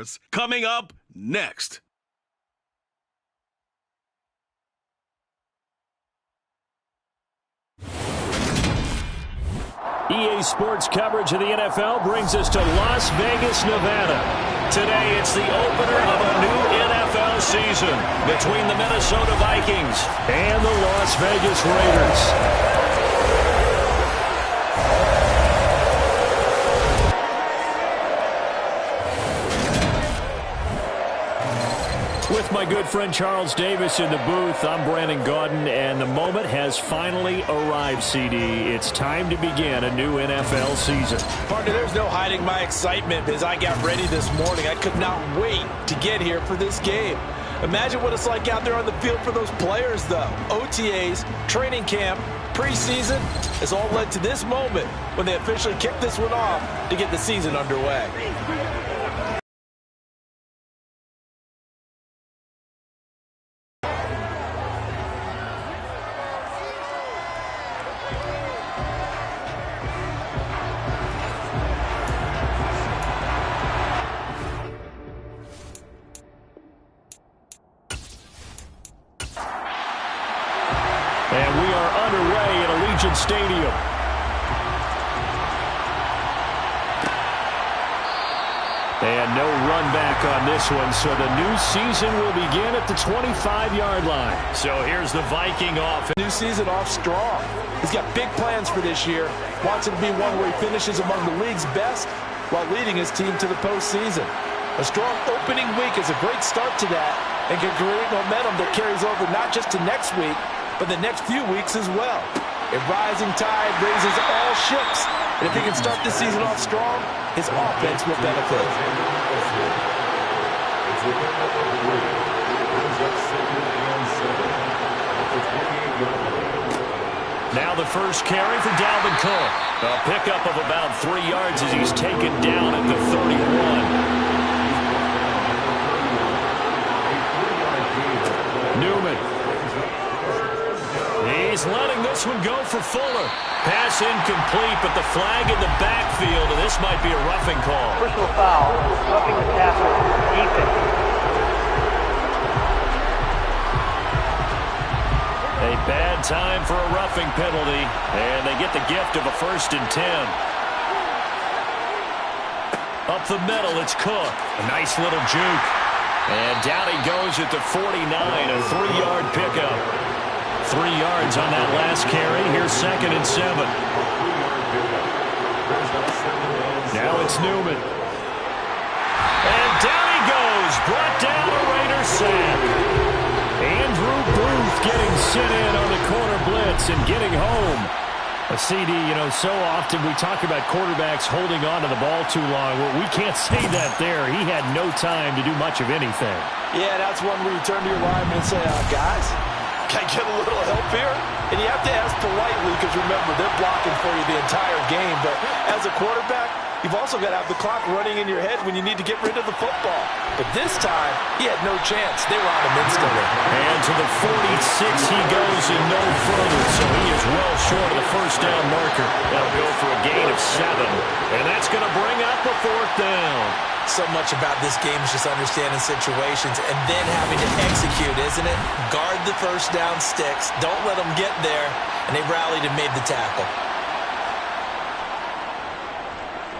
Vegas. Coming up next. EA Sports coverage of the NFL brings us to Las Vegas, Nevada. Today, it's the opener of a new NFL season between the Minnesota Vikings and the Las Vegas Raiders. With my good friend Charles Davis in the booth, I'm Brandon Gaudin, and the moment has finally arrived, CD. It's time to begin a new NFL season. Partner, there's no hiding my excitement as I got ready this morning. I could not wait to get here for this game. Imagine what it's like out there on the field for those players, though. OTAs, training camp, preseason has all led to this moment when they officially kick this one off to get the season underway. And we are underway at Allegiant Stadium. And no run back on this one, so the new season will begin at the 25-yard line. So here's the Viking offense. New season off strong. He's got big plans for this year. Wants it to be one where he finishes among the league's best while leading his team to the postseason. A strong opening week is a great start to that and can create momentum that carries over not just to next week, but the next few weeks as well. A rising tide raises all ships, and if he can start this season off strong, his offense will benefit. Now the first carry for Dalvin Cook. A pickup of about 3 yards as he's taken down at the 31. Newman. He's letting this one go for Fuller. Pass incomplete, but the flag in the backfield, and this might be a roughing call. Personal foul, roughing the tackle, defense. A bad time for a roughing penalty, and they get the gift of a 1st and 10. Up the middle, it's Cook. A nice little juke. And down he goes at the 49, a 3-yard pickup. 3 yards on that last carry. Here's 2nd and 7. Now it's Newman. And down he goes. Brought down a Raider sack. Andrew Booth getting sent in on the corner blitz and getting home. A CD, you know, so often we talk about quarterbacks holding on to the ball too long. Well, we can't say that there. He had no time to do much of anything. Yeah, that's one where you turn to your lineman and say, guys, can I get a little help here? And you have to ask politely because, remember, they're blocking for you the entire game. But as a quarterback, you've also got to have the clock running in your head when you need to get rid of the football. But this time, he had no chance. They were on him instantly. And to the 46 he goes and no further. So he is well short of the 1st down marker. That'll go for a gain of 7. And that's going to bring up a 4th down. So much about this game is just understanding situations and then having to execute, isn't it? Guard the 1st down sticks. Don't let them get there. And they rallied and made the tackle.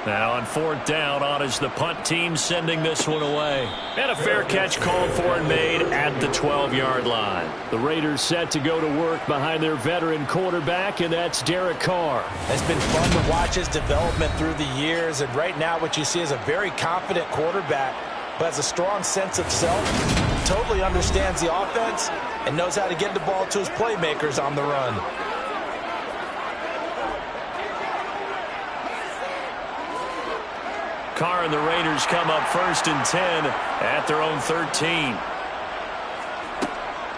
Now on 4th down, on is the punt team sending this one away. And a fair catch called for and made at the 12-yard line. The Raiders set to go to work behind their veteran quarterback, and that's Derek Carr. It's been fun to watch his development through the years, and right now what you see is a very confident quarterback who has a strong sense of self, totally understands the offense, and knows how to get the ball to his playmakers on the run. Carr and the Raiders come up 1st and 10 at their own 13.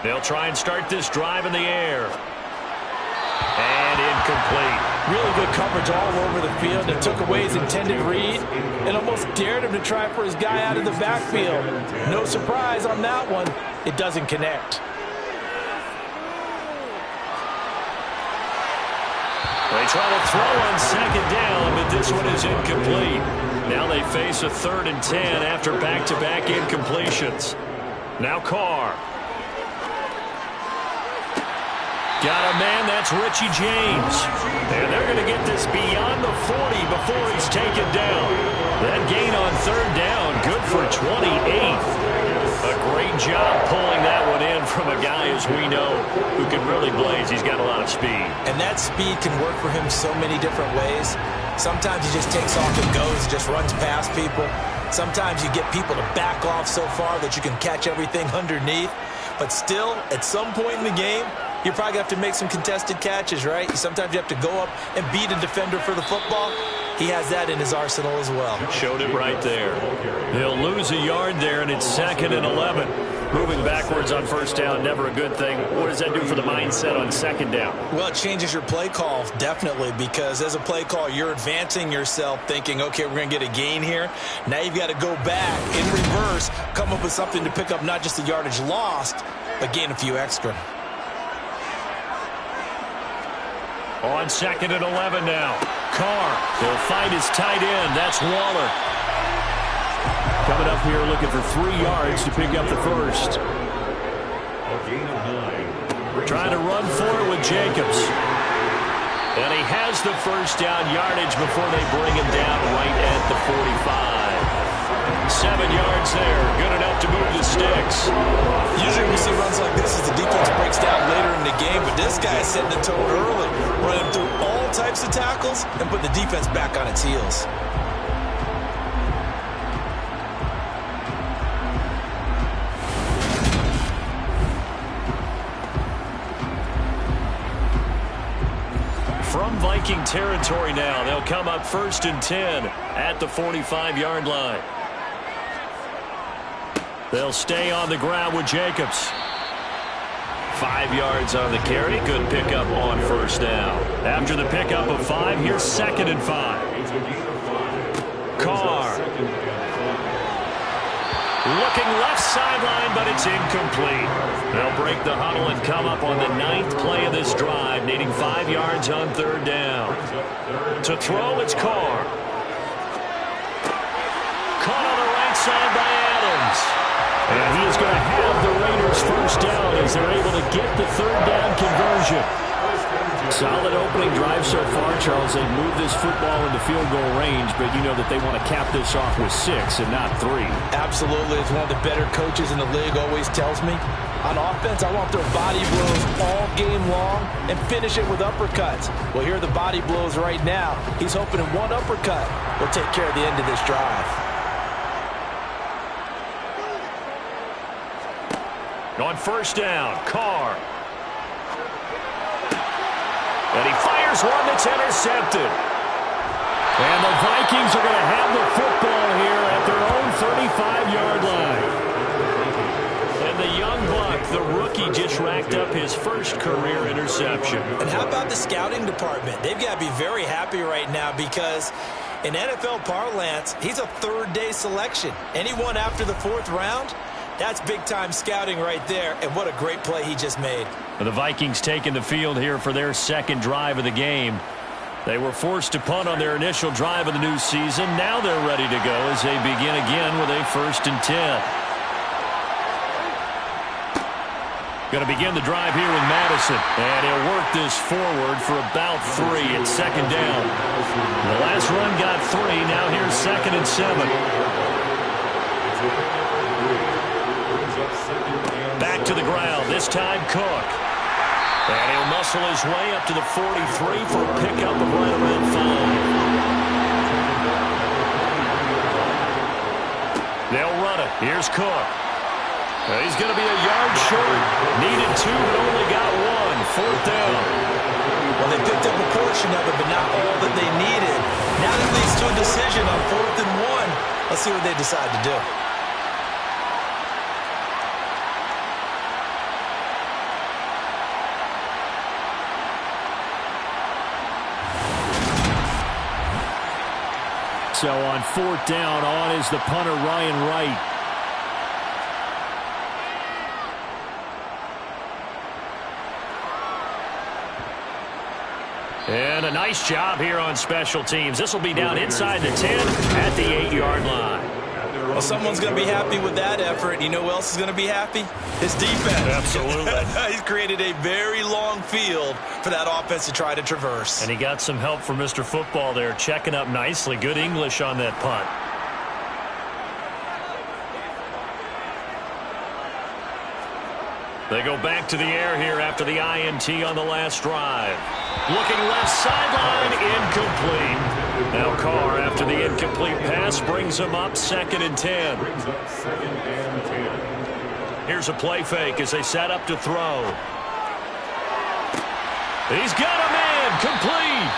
They'll try and start this drive in the air. And incomplete. Really good coverage all over the field. It took away his intended read and almost dared him to try for his guy out of the backfield. No surprise on that one. It doesn't connect. They try to throw on 2nd down, but this one is incomplete. Now they face a 3rd and 10 after back-to-back incompletions. Now Carr. Got a man, that's Richie James. And they're going to get this beyond the 40 before he's taken down. That gain on 3rd down, good for 28. A great job pulling that one in from a guy, as we know, who can really blaze. He's got a lot of speed. And that speed can work for him so many different ways. Sometimes he just takes off and goes, just runs past people. Sometimes you get people to back off so far that you can catch everything underneath. But still, at some point in the game, you're probably going to have to make some contested catches, right? Sometimes you have to go up and beat a defender for the football. He has that in his arsenal as well. Showed it right there. He'll lose a yard there, and it's 2nd and 11. Moving backwards on 1st down, never a good thing. What does that do for the mindset on 2nd down? Well, it changes your play call, definitely, because as a play call, you're advancing yourself thinking, okay, we're going to get a gain here. Now you've got to go back in reverse, come up with something to pick up not just the yardage lost, but gain a few extra. On 2nd and 11 now. Carr will find his tight end. That's Waller. Coming up here looking for 3 yards to pick up the first. Trying to run for it with Jacobs. And he has the 1st down yardage before they bring him down right at the 45. 7 yards there. Good enough to move the sticks. Usually we see runs like this as the defense breaks down later in the game, but this guy is setting the tone early, running through all types of tackles and putting the defense back on its heels. From Viking territory now, they'll come up 1st and 10 at the 45-yard line. They'll stay on the ground with Jacobs. 5 yards on the carry. Good pickup on 1st down. After the pickup of 5, here's 2nd and 5. Carr. Looking left sideline, but it's incomplete. They'll break the huddle and come up on the 9th play of this drive, needing 5 yards on 3rd down. To throw, it's Carr. Caught on the right side by Adams. And he is going to have the Raiders 1st down as they're able to get the 3rd down conversion. Solid opening drive so far, Charles. They've moved this football into field goal range, but you know that they want to cap this off with 6 and not 3. Absolutely. It's one of the better coaches in the league always tells me. On offense, I want their body blows all game long and finish it with uppercuts. Well, here are the body blows right now. He's hoping in one uppercut will take care of the end of this drive. On 1st down, Carr. And he fires one that's intercepted. And the Vikings are going to have the football here at their own 35-yard line. And the young buck, the rookie, just racked up his 1st career interception. And how about the scouting department? They've got to be very happy right now because in NFL parlance, he's a 3rd-day selection. Anyone after the 4th round, that's big-time scouting right there, and what a great play he just made. The Vikings taking the field here for their 2nd drive of the game. They were forced to punt on their initial drive of the new season. Now they're ready to go as they begin again with a 1st and 10. Going to begin the drive here with Madison. And he'll work this forward for about 3 at 2nd down. The last run got 3. Now here's 2nd and 7. Back to the ground, this time Cook. And he'll muscle his way up to the 43 for a pickup of right around 5. They'll run it. Here's Cook. He's going to be a yard short. Needed 2, but only got 1. 4th down. Well, they picked up a portion of it, but not all that they needed. Now that leads to a decision on 4th and 1. Let's see what they decide to do. So on 4th down, on is the punter, Ryan Wright. And a nice job here on special teams. This will be down inside the 10 at the 8-yard line. Well, someone's going to be happy with that effort. You know who else is going to be happy? His defense. Absolutely. He's created a very long field for that offense to try to traverse. And he got some help from Mr. Football there, checking up nicely. Good English on that punt. They go back to the air here after the INT on the last drive. Looking left sideline, incomplete. Now Carr, after the incomplete pass, brings him up 2nd and 10. Here's a play fake as they set up to throw. He's got a man, complete.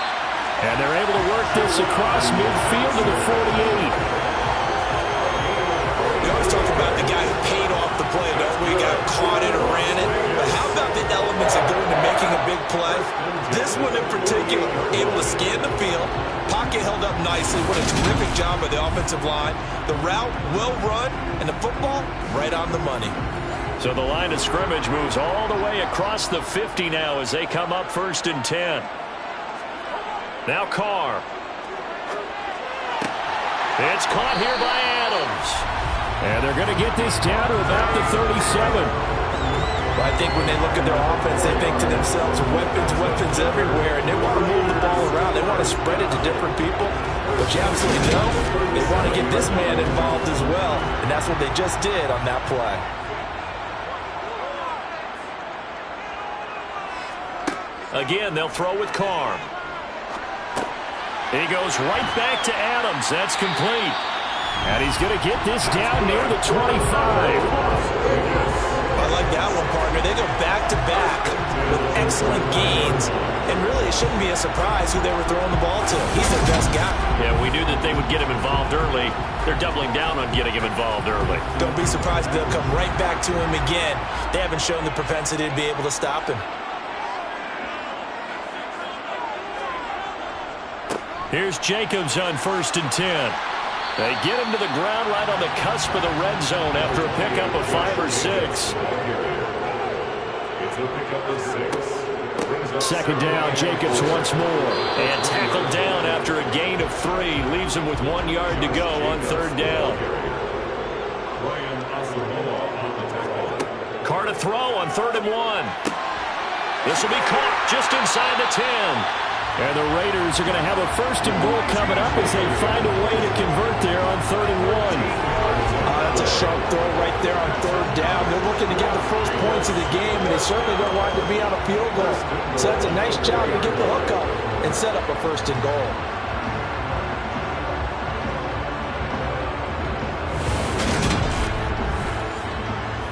And they're able to work this across midfield to the 48. We always talk about the guy who paid off the play, don't we? Got caught it or ran it. But how about the elements that go into making a big play? This one in particular, able to scan the field. Pocket held up nicely. What a terrific job by the offensive line. The route, well run, and the football, right on the money. So the line of scrimmage moves all the way across the 50 now as they come up 1st and 10. Now Carr. It's caught here by Adams. And they're going to get this down to about the 37. Well, I think when they look at their offense, they think to themselves, weapons everywhere, and they want to move the ball around. They want to spread it to different people. But you absolutely know they want to get this man involved as well, and that's what they just did on that play. Again, they'll throw with Carr. He goes right back to Adams. That's complete. And he's going to get this down near the 25. I like that one, partner. They go back-to-back with excellent gains. And really, it shouldn't be a surprise who they were throwing the ball to. He's their best guy. Yeah, we knew that they would get him involved early. They're doubling down on getting him involved early. Don't be surprised if they'll come right back to him again. They haven't shown the propensity to be able to stop him. Here's Jacobs on 1st and 10. They get him to the ground right on the cusp of the red zone after a pickup of 5 or 6. 2nd down, Jacobs once more. And tackled down after a gain of 3. Leaves him with 1 yard to go on 3rd down. Carr to throw on 3rd and 1. This will be caught just inside the 10. And the Raiders are going to have a 1st and goal coming up as they find a way to convert there on 3rd and 1. That's a sharp throw right there on 3rd down. They're looking to get the first points of the game, and they certainly don't want to be on a field goal. So that's a nice job to get the hook up and set up a 1st and goal.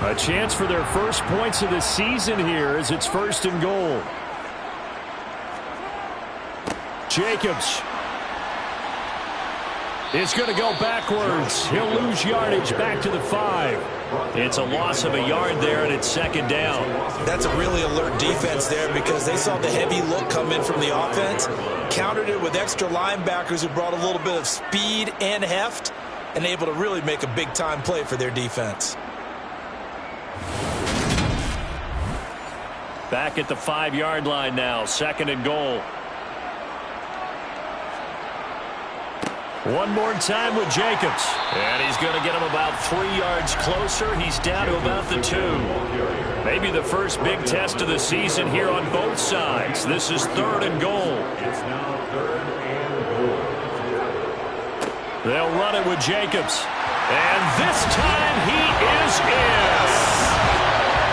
A chance for their first points of the season here as it's 1st and goal. Jacobs is going to go backwards. He'll lose yardage back to the 5. It's a loss of a yard there, and it's 2nd down. That's a really alert defense there because they saw the heavy look come in from the offense, countered it with extra linebackers who brought a little bit of speed and heft, and able to really make a big-time play for their defense. Back at the 5-yard line now, 2nd and goal. One more time with Jacobs. And he's going to get him about 3 yards closer. He's down to about the 2. Maybe the first big test of the season here on both sides. This is 3rd and goal. They'll run it with Jacobs. And this time he is in.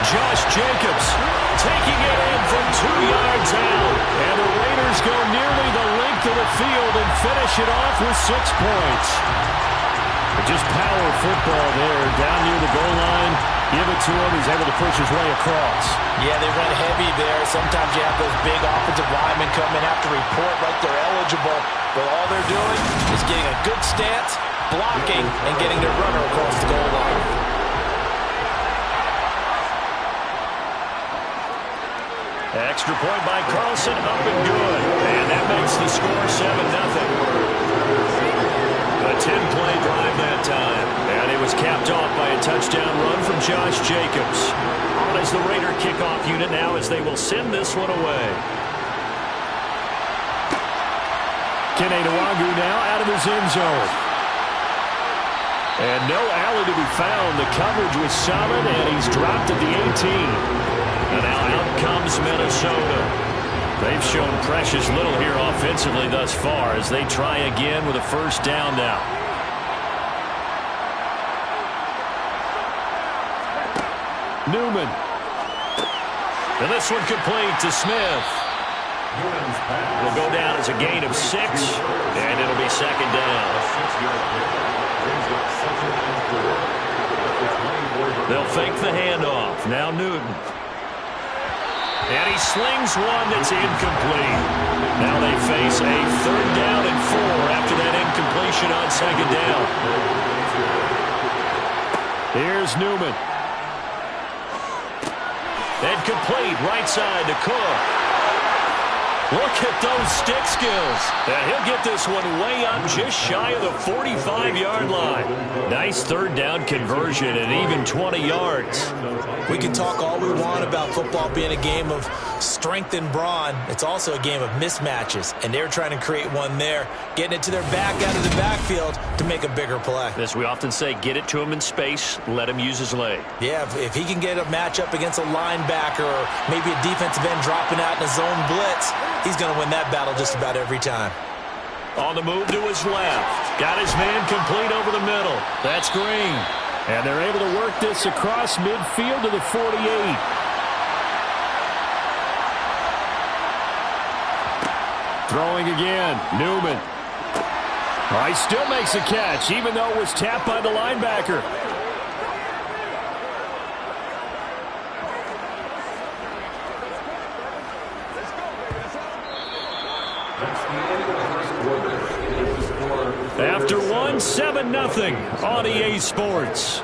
Josh Jacobs taking it in from 2 yards out. And the Raiders go nearly the length of the field and finish it off with 6 points. Just power football there down near the goal line. Give it to him. He's able to push his way across. Yeah, they run heavy there. Sometimes you have those big offensive linemen come in, have to report like they're eligible. But all they're doing is getting a good stance, blocking, and getting their runner across the goal line. Extra point by Carlson, up and good. And that makes the score 7-0. A 10-play drive that time. And it was capped off by a touchdown run from Josh Jacobs. On as the Raider kickoff unit now as they will send this one away. now out of his end zone. And no alley to be found. The coverage was solid, and he's dropped at the 18. And now out comes Minnesota. They've shown precious little here offensively thus far as they try again with a first down now. Newman. And this one complete to Smith. Will go down as a gain of 6, and it'll be second down. They'll fake the handoff. Now Newton. And he slings one that's incomplete. Now they face a 3rd down and 4 after that incompletion on second down. Here's Newman. And complete right side to Cook. Look at those stick skills. And he'll get this one way up just shy of the 45-yard line. Nice 3rd down conversion and even 20 yards. We can talk all we want about football being a game of strength and brawn. It's also a game of mismatches, and they're trying to create one there, getting it to their back out of the backfield to make a bigger play. As we often say, get it to him in space, let him use his leg. Yeah, if he can get a matchup against a linebacker or maybe a defensive end dropping out in a zone blitz, he's going to win that battle just about every time. On the move to his left. Got his man complete over the middle. That's Green. And they're able to work this across midfield to the 48. Throwing again. Newman. Oh, he still makes a catch, even though it was tapped by the linebacker. After one, 7-0 on EA Sports.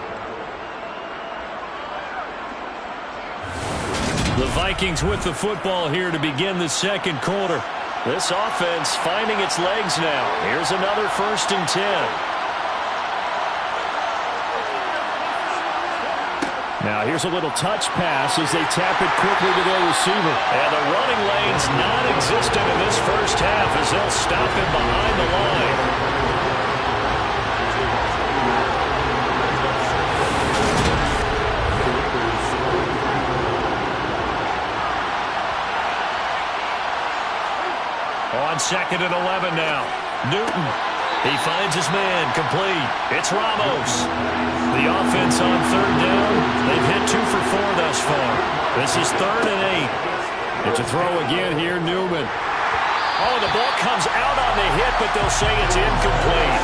The Vikings with the football here to begin the second quarter. This offense finding its legs now. Here's another 1st and 10. Now here's a little touch pass as they tap it quickly to their receiver. And the running lane's non-existent in this first half as they'll stop him behind the line. On 2nd and 11 now. Newton. He finds his man complete. It's Ramos. The offense on 3rd down. They've hit 2 for 4 thus far. This is 3rd and 8. It's a throw again here, Newman. Oh, the ball comes out on the hit, but they'll say it's incomplete.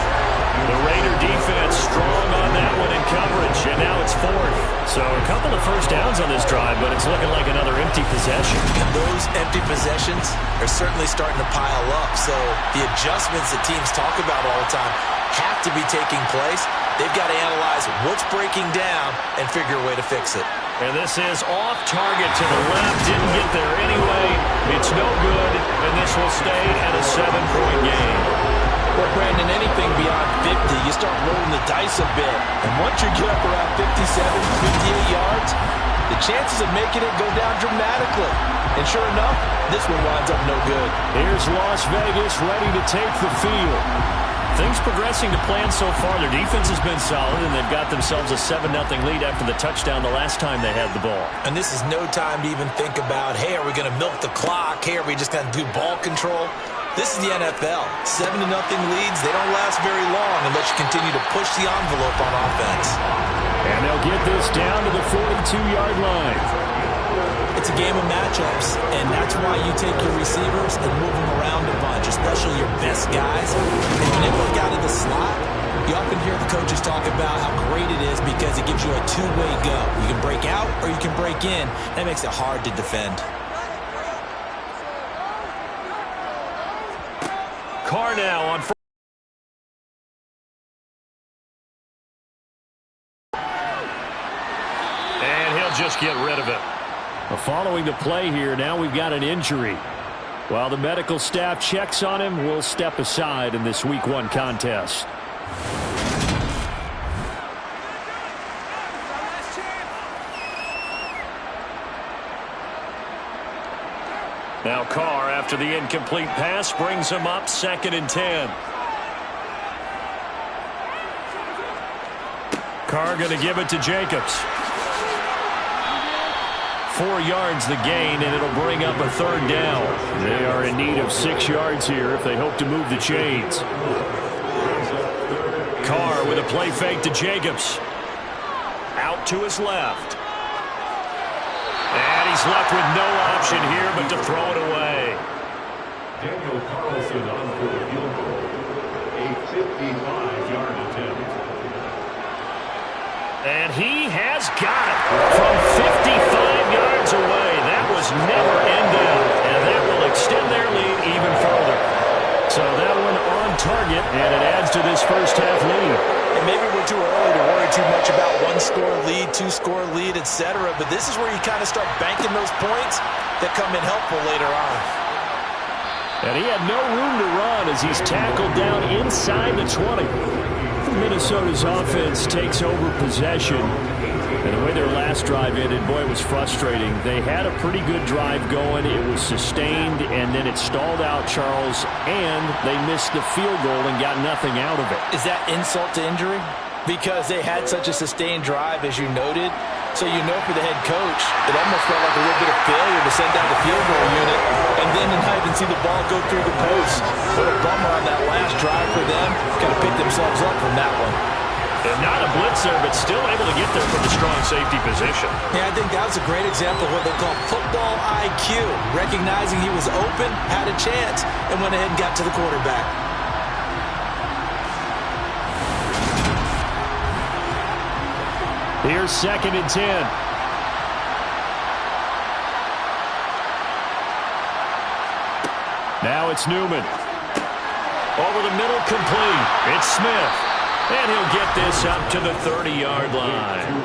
The Raider defense strong on that one in coverage, and now it's 4th. So a couple of first downs on this drive, but it's looking like another empty possession. And those empty possessions are certainly starting to pile up. So the adjustments that teams talk about all the time have to be taking place. They've got to analyze what's breaking down and figure a way to fix it. And this is off target to the left. Didn't get there anyway. It's no good, and this will stay at a 7-point game. Well, Brandon, anything beyond 50, you start rolling the dice a bit. And once you get up around 57, 58 yards, the chances of making it go down dramatically. And sure enough, this one winds up no good. Here's Las Vegas ready to take the field. Things progressing to plan so far. Their defense has been solid, and they've got themselves a 7-0 lead after the touchdown the last time they had the ball. And this is no time to even think about, hey, are we going to milk the clock? Hey, are we just going to do ball control? This is the NFL. 7-0 leads, they don't last very long unless you continue to push the envelope on offense. And they'll get this down to the 42-yard line. It's a game of matchups, and that's why you take your receivers and move them around a bunch, especially your best guys. And when they work out of the slot, you often hear the coaches talk about how great it is because it gives you a two-way go. You can break out or you can break in. That makes it hard to defend. Carr now on first. And he'll just get rid of it. Following the play here, now we've got an injury. While the medical staff checks on him, we'll step aside in this Week 1 contest. Now Carr, after the incomplete pass, brings him up 2nd and 10. Carr going to give it to Jacobs. 4 yards the gain, and it'll bring up a 3rd down. They are in need of 6 yards here if they hope to move the chains. Carr with a play fake to Jacobs. Out to his left. And he's left with no option here but to throw it away. Daniel Carlson on for the field goal. A 55-yard attempt. And he has got it from 55 yards away. That was never in doubt, and that will extend their lead even further. So that one on target, and it adds to this first-half lead. And maybe we're too early to worry too much about 1-score lead, 2-score lead, etc. But this is where you kind of start banking those points that come in helpful later on. And he had no room to run as he's tackled down inside the 20. Minnesota's offense takes over possession. And the way their last drive ended, boy, it was frustrating. They had a pretty good drive going. It was sustained, and then it stalled out, Charles, and they missed the field goal and got nothing out of it. Is that insult to injury? Because they had such a sustained drive, as you noted. So you know for the head coach, it almost felt like a little bit of failure to send down the field goal unit and then to not even see the ball go through the post. What a bummer on that last drive for them. Kind of picked themselves up from that one. And not a blitzer, but still able to get there from the strong safety position. Yeah, I think that was a great example of what they call football IQ. Recognizing he was open, had a chance, and went ahead and got to the quarterback. Here's 2nd and 10. Now it's Newman. Over the middle, complete. It's Smith. And he'll get this up to the 30-yard line.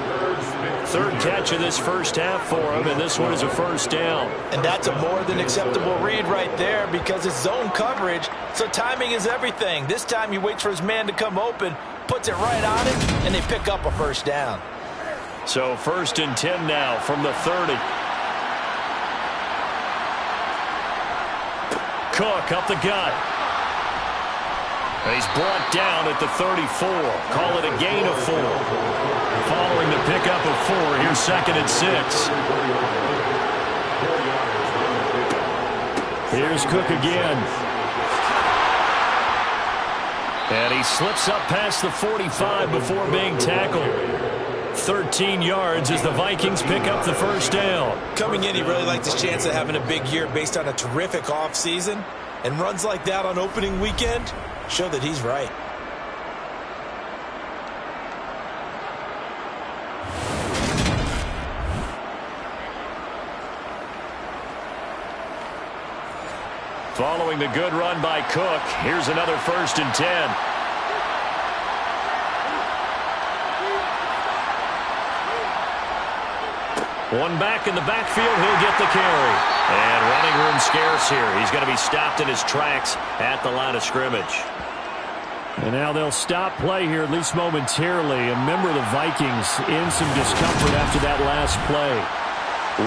3rd catch of this first half for him, and this one is a 1st down. And that's a more than acceptable read right there because it's zone coverage, so timing is everything. This time he waits for his man to come open, puts it right on him, and they pick up a 1st down. So 1st and 10 now from the 30. Cook up the gut. He's brought down at the 34. Call it a gain of 4. Following the pickup of 4, here's 2nd and 6. Here's Cook again. And he slips up past the 45 before being tackled. 13 yards as the Vikings pick up the 1st down. Coming in, he really liked his chance of having a big year based on a terrific offseason. And runs like that on opening weekend show that he's right. Following the good run by Cook, here's another 1st and 10. One back in the backfield, he'll get the carry. And running room scarce here. He's going to be stopped in his tracks at the line of scrimmage. And now they'll stop play here, at least momentarily. A member of the Vikings in some discomfort after that last play.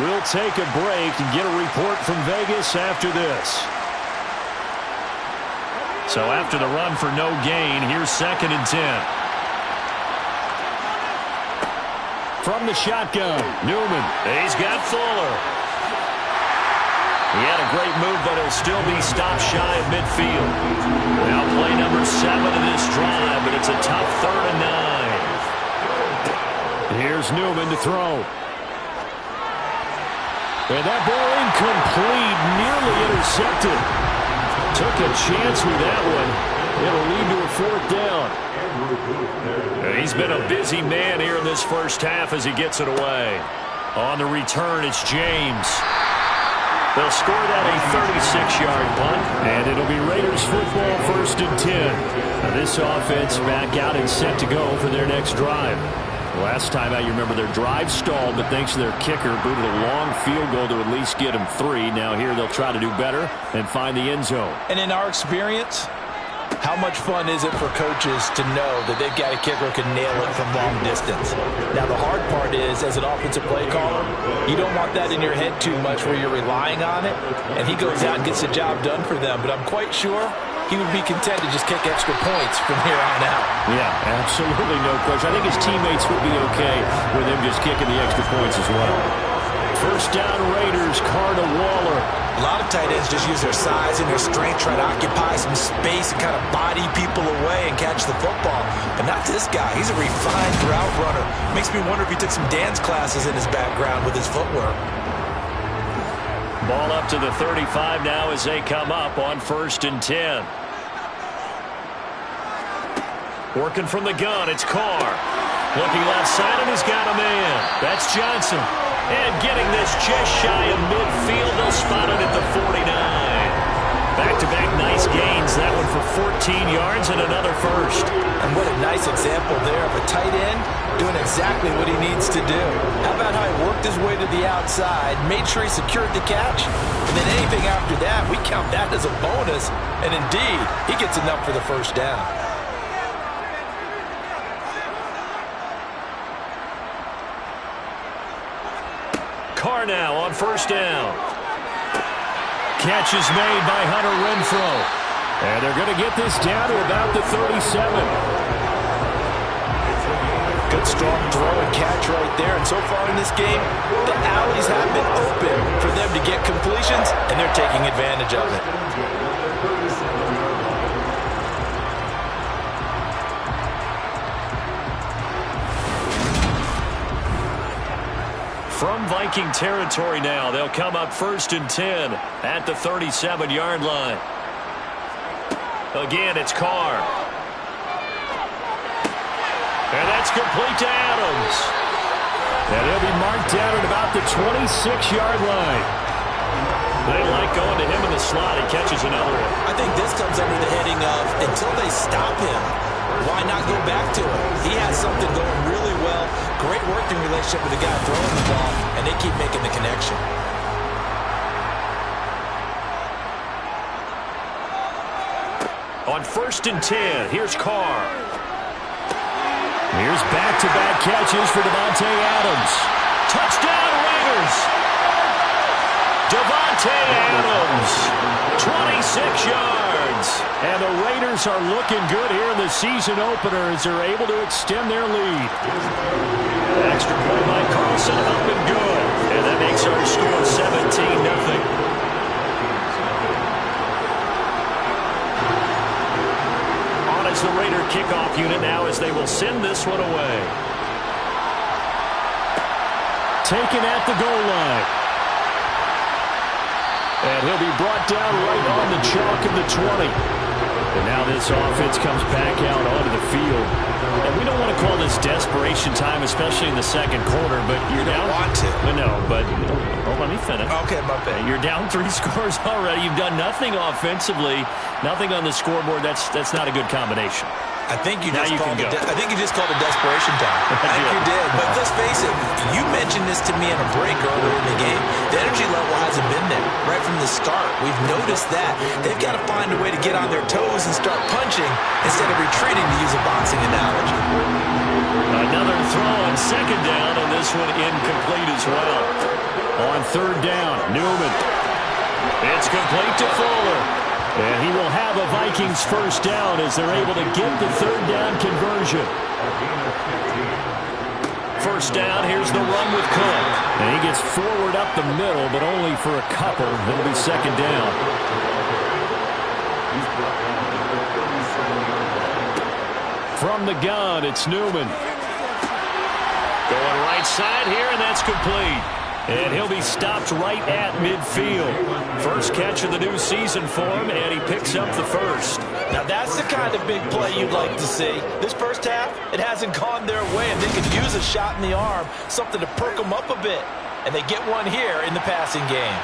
We'll take a break and get a report from Vegas after this. So after the run for no gain, here's 2nd and 10. From the shotgun, Newman. He's got Fuller. He had a great move, but he'll still be stopped shy of midfield. Now play number 7 of this drive, but it's a tough 3rd and 9. Here's Newman to throw. And that ball incomplete, nearly intercepted. Took a chance with that one. It'll lead to a 4th down. And he's been a busy man here in this first half as he gets it away. On the return, it's James. They'll score that a 36-yard punt, and it'll be Raiders football 1st and 10. Now this offense back out and set to go for their next drive. Last time out, you remember their drive stalled, but thanks to their kicker, booted a long field goal to at least get them 3. Now here they'll try to do better and find the end zone. And in our experience, How much fun is it for coaches to know that they've got a kicker who can nail it from long distance? Now, the hard part is, as an offensive play caller, you don't want that in your head too much where you're relying on it, and he goes out and gets the job done for them. But I'm quite sure he would be content to just kick extra points from here on out. Yeah, absolutely no question. I think his teammates would be okay with him just kicking the extra points as well. First down, Raiders, Carr to Waller. A lot of tight ends just use their size and their strength, try to occupy some space and kind of body people away and catch the football. But not this guy. He's a refined route runner. Makes me wonder if he took some dance classes in his background with his footwork. Ball up to the 35 now as they come up on 1st and 10. Working from the gun, it's Carr. Looking left side, and he's got a man. That's Johnson. And getting this just shy of midfield, they'll spot it at the 49. Back-to-back nice gains. That one for 14 yards and another first. And what a nice example there of a tight end doing exactly what he needs to do. How about how he worked his way to the outside, made sure he secured the catch, and then anything after that, we count that as a bonus. And indeed, he gets enough for the first down. Carr now on 1st down. Catch is made by Hunter Renfrow. And they're going to get this down to about the 37. Good strong throw and catch right there. And so far in this game, the alleys have been open for them to get completions, and they're taking advantage of it. From Viking territory now, they'll come up 1st and 10 at the 37-yard line. Again, it's Carr. And that's complete to Adams. And he'll be marked down at about the 26-yard line. They like going to him in the slot. He catches another one. I think this comes under the heading of until they stop him, why not go back to him? He has something going really well. Great working relationship with the guy throwing the ball, and they keep making the connection. On 1st and 10, here's Carr. Here's back-to-back catches for Davante Adams. Touchdown, Raiders! Davante Adams, 26 yards. And the Raiders are looking good here in the season opener as they're able to extend their lead. Extra point by Carlson, up and good. And that makes our score 17-0. As the Raider kickoff unit now as they will send this one away. Taken at the goal line. And he'll be brought down right on the chalk of the 20. And now this offense comes back out onto the field. And we don't want to call this desperation time, especially in the second quarter, but you're down. Want to. No, but let me finish. Okay, my bad. You're down 3 scores already. You've done nothing offensively, nothing on the scoreboard. That's not a good combination. I think you just called it desperation time. I think you did. But let's face it, you mentioned this to me in a break earlier in the game. The energy level hasn't been there right from the start. We've noticed that. They've got to find a way to get on their toes and start punching instead of retreating, to use a boxing analogy. Another throw on 2nd down, and this one incomplete as well. On 3rd down, Newman. It's complete to Fuller. And he will have a Vikings first down as they're able to get the 3rd down conversion. First down, here's the run with Cook. And he gets forward up the middle, but only for a couple. It'll be 2nd down. From the gun, it's Newman. Going right side here, and that's complete. And he'll be stopped right at midfield. First catch of the new season for him, and he picks up the first. Now that's the kind of big play you'd like to see. This first half, it hasn't gone their way, and they could use a shot in the arm, something to perk them up a bit. And they get one here in the passing game.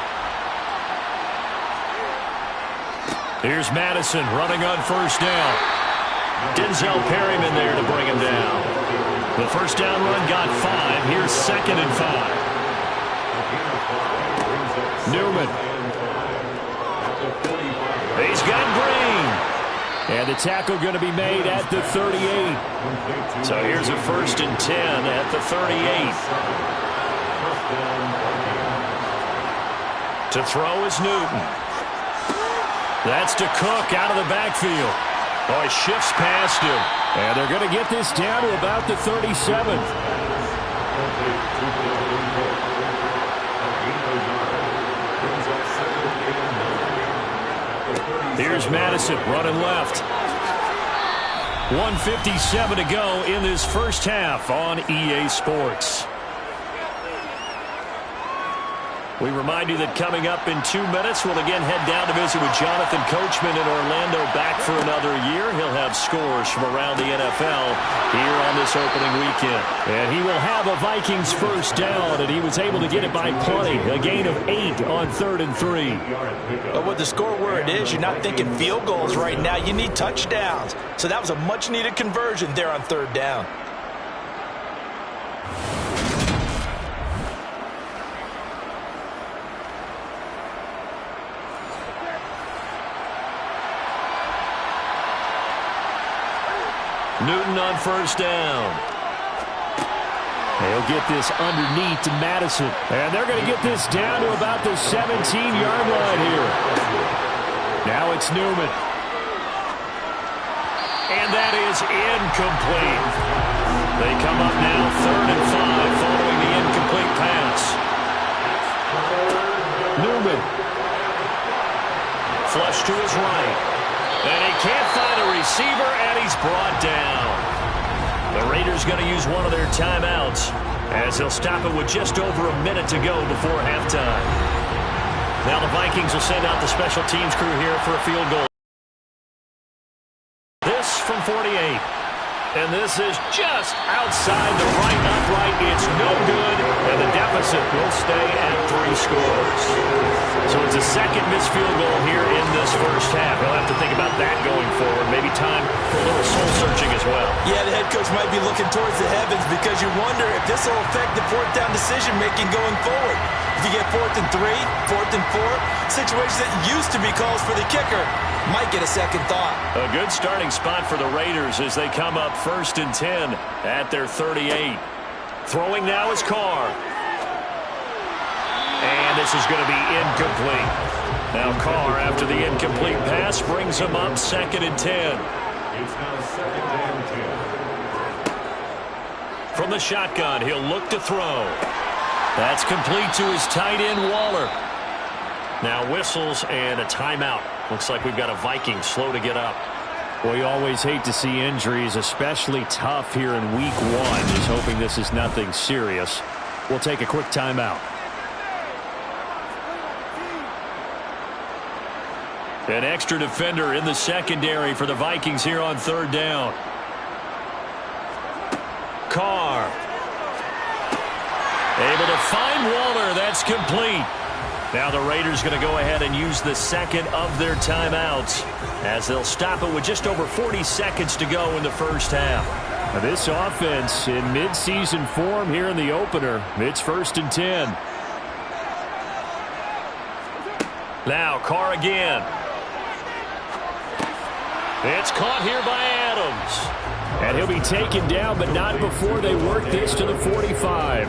Here's Madison running on 1st down. Denzel Perryman there to bring him down. The first down run got 5. Here's 2nd and 5. Newman. He's got Green. And And the tackle going to be made at the 38. So here's a 1st and 10 at the 38. To throw is Newton. That's to Cook out of the backfield. Oh, he shifts past him. And they're going to get this down to about the 37. Here's Madison running left. 1:57 to go in this first half on EA Sports. We remind you that coming up in 2 minutes, we'll again head down to visit with Jonathan Coachman in Orlando, back for another year. He'll have scores from around the NFL here on this opening weekend. And he will have a Vikings first down, and he was able to get it by plenty. A gain of 8 on 3rd and 3. But with the score where it is, you're not thinking field goals right now. You need touchdowns. So that was a much-needed conversion there on 3rd down. Newton on 1st down. They'll get this underneath to Madison. And they're going to get this down to about the 17-yard line here. Now it's Newman. And that is incomplete. They come up now 3rd and 5 following the incomplete pass. Newman. Flush to his right. And he can't find a receiver, and he's brought down. The Raiders going to use one of their timeouts as they'll stop it with just over a minute to go before halftime. Now the Vikings will send out the special teams crew here for a field goal. This from 48. And this is just outside the right upright. It's no good, and the deficit will stay at 3 scores. So it's a second missed field goal here in this first half. He'll have to think about that going forward. Maybe time for a little soul-searching as well. Yeah, the head coach might be looking towards the heavens because you wonder if this will affect the 4th down decision-making going forward. If you get 4th and 3, 4th and 4, situations that used to be calls for the kicker might get a second thought. A good starting spot for the Raiders as they come up 1st and 10 at their 38. Throwing now is Carr. And this is going to be incomplete. Now Carr, after the incomplete pass, brings him up 2nd and 10. It's now 2nd and 10. From the shotgun, he'll look to throw. That's complete to his tight end, Waller. Now whistles and a timeout. Looks like we've got a Viking slow to get up. Well, you always hate to see injuries, especially tough here in week 1. Just hoping this is nothing serious. We'll take a quick timeout. An extra defender in the secondary for the Vikings here on 3rd down. Carr. Able to find Waller. That's complete. Now the Raiders going to go ahead and use the second of their timeouts as they'll stop it with just over 40 seconds to go in the first half. Now this offense in midseason form here in the opener. It's 1st and 10. Now Carr again. It's caught here by Adams. And he'll be taken down, but not before they work this to the 45.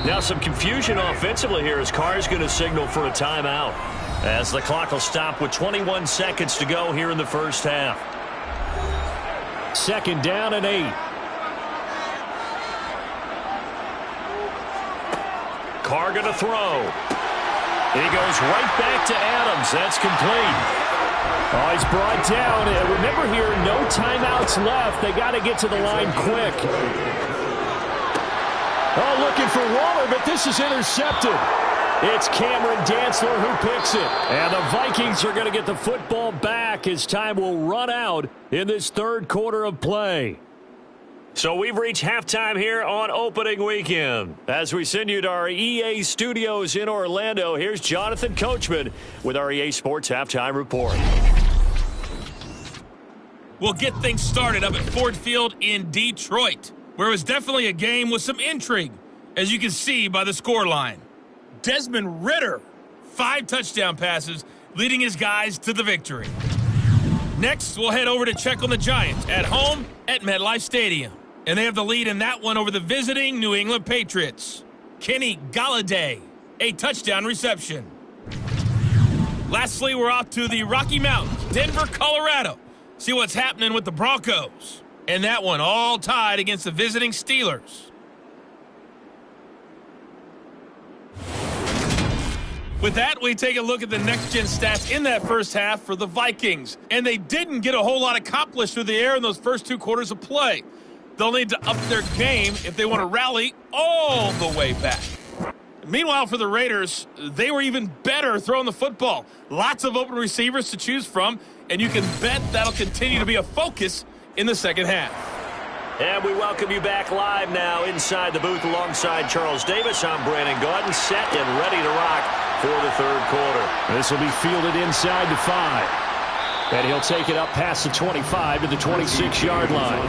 Now some confusion offensively here as Carr is going to signal for a timeout as the clock will stop with 21 seconds to go here in the first half. 2nd down and 8. Carr going to throw. He goes right back to Adams. That's complete. Oh, he's brought down. Remember here, no timeouts left. They got to get to the line quick. Oh, looking for Waller, but this is intercepted. It's Cameron Dantzler who picks it. And the Vikings are going to get the football back as time will run out in this 3rd quarter of play. So we've reached halftime here on opening weekend. As we send you to our EA studios in Orlando, here's Jonathan Coachman with our EA Sports Halftime Report. We'll get things started up at Ford Field in Detroit, where it was definitely a game with some intrigue, as you can see by the scoreline. Desmond Ridder, 5 touchdown passes, leading his guys to the victory. Next, we'll head over to check on the Giants at home at MetLife Stadium. And they have the lead in that one over the visiting New England Patriots. Kenny Golladay, a touchdown reception. Lastly, we're off to the Rocky Mountains, Denver, Colorado. See what's happening with the Broncos. And that one all tied against the visiting Steelers. With that, we take a look at the next-gen stats in that first half for the Vikings. And they didn't get a whole lot accomplished through the air in those first 2 quarters of play. They'll need to up their game if they want to rally all the way back. Meanwhile, for the Raiders, they were even better throwing the football. Lots of open receivers to choose from, and you can bet that'll continue to be a focus in the second half. And we welcome you back live now inside the booth alongside Charles Davis. I'm Brandon Gaudin, set and ready to rock for the third quarter. This will be fielded inside the 5. And he'll take it up past the 25 to the 26-yard line.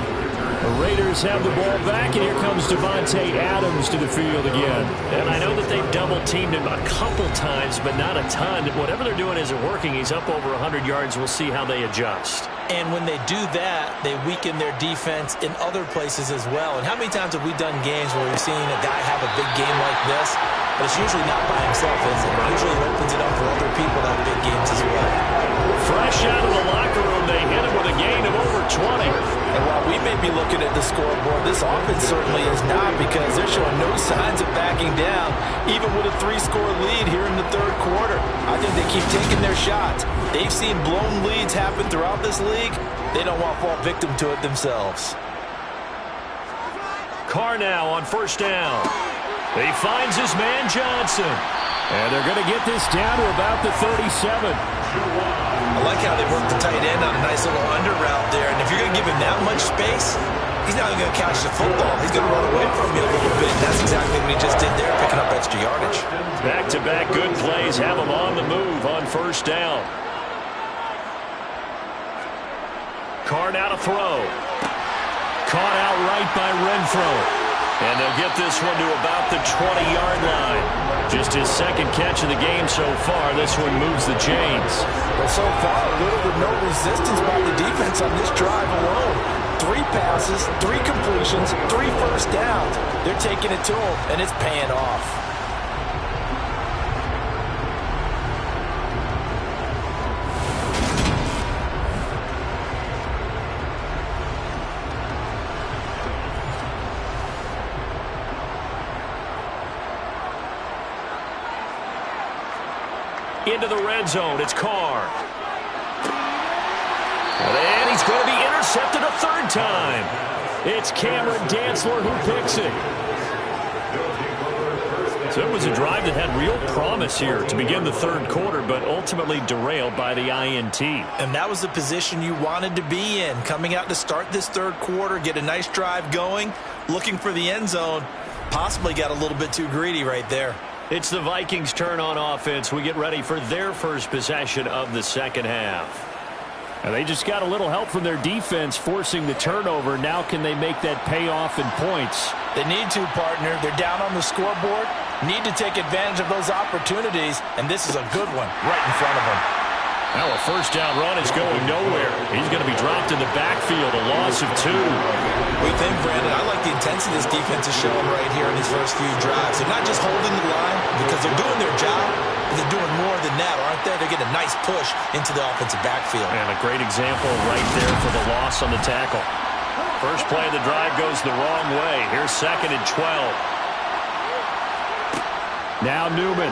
The Raiders have the ball back, and here comes Devontae Adams to the field again. And I know that they've double-teamed him a couple times, but not a ton. Whatever they're doing isn't working. He's up over 100 yards. We'll see how they adjust. And when they do that, they weaken their defense in other places as well. And how many times have we done games where we've seen a guy have a big game like this, but it's usually not by himself, is it? It usually opens it up for other people to have big games as well. Fresh out of the locker room, they hit him with a gain of over 20. And while we may be looking at the scoreboard, this offense certainly is not, because they're showing no signs of backing down, even with a 3-score lead here in the third quarter. I think they keep taking their shots. They've seen blown leads happen throughout this league. They don't want to fall victim to it themselves. Carr now on first down. He finds his man Johnson. And they're going to get this down to about the 37. I like how they work the tight end on a nice little under route there. And if you're going to give him that much space, he's not even going to catch the football. He's going to run away from you a little bit. And that's exactly what he just did there, picking up extra yardage. Back-to-back good plays have him on the move on first down. Carr now to throw. Caught out right by Renfro. And they'll get this one to about the 20-yard line. Just his second catch of the game so far. This one moves the chains. Well, so far, little to no resistance by the defense on this drive alone. 3 passes, 3 completions, 3 first downs. They're taking it to him, and it's paying off. Into the red zone, it's Carr. And he's going to be intercepted a third time. It's Cameron Dantzler who picks it. So it was a drive that had real promise here to begin the third quarter, but ultimately derailed by the INT. And that was the position you wanted to be in, coming out to start this third quarter, get a nice drive going, looking for the end zone. Possibly got a little bit too greedy right there. It's the Vikings' turn on offense. We get ready for their first possession of the second half. And they just got a little help from their defense forcing the turnover. Now can they make that pay off in points? They need to, partner. They're down on the scoreboard. Need to take advantage of those opportunities, and this is a good one right in front of them. Now a first down run is going nowhere. He's going to be dropped in the backfield, a loss of 2. We think, Brandon, I like the intensity this defense is showing right here in these first few drives. They're not just holding the line because they're doing their job, but they're doing more than that, aren't they? They're getting a nice push into the offensive backfield. And a great example right there for the loss on the tackle. First play of the drive goes the wrong way. Here's 2nd and 12. Now Newman.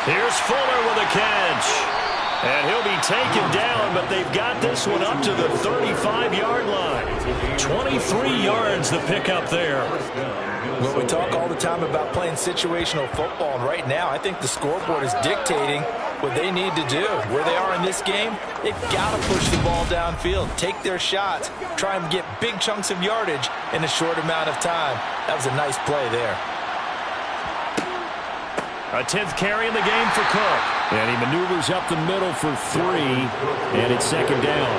Here's Fuller with a catch. And he'll be taken down, but they've got this one up to the 35-yard line. 23 yards the pickup there. Well, we talk all the time about playing situational football, and right now I think the scoreboard is dictating what they need to do. Where they are in this game, they've got to push the ball downfield, take their shots, try and get big chunks of yardage in a short amount of time. That was a nice play there. A 10th carry in the game for Cook. And he maneuvers up the middle for 3, and it's second down.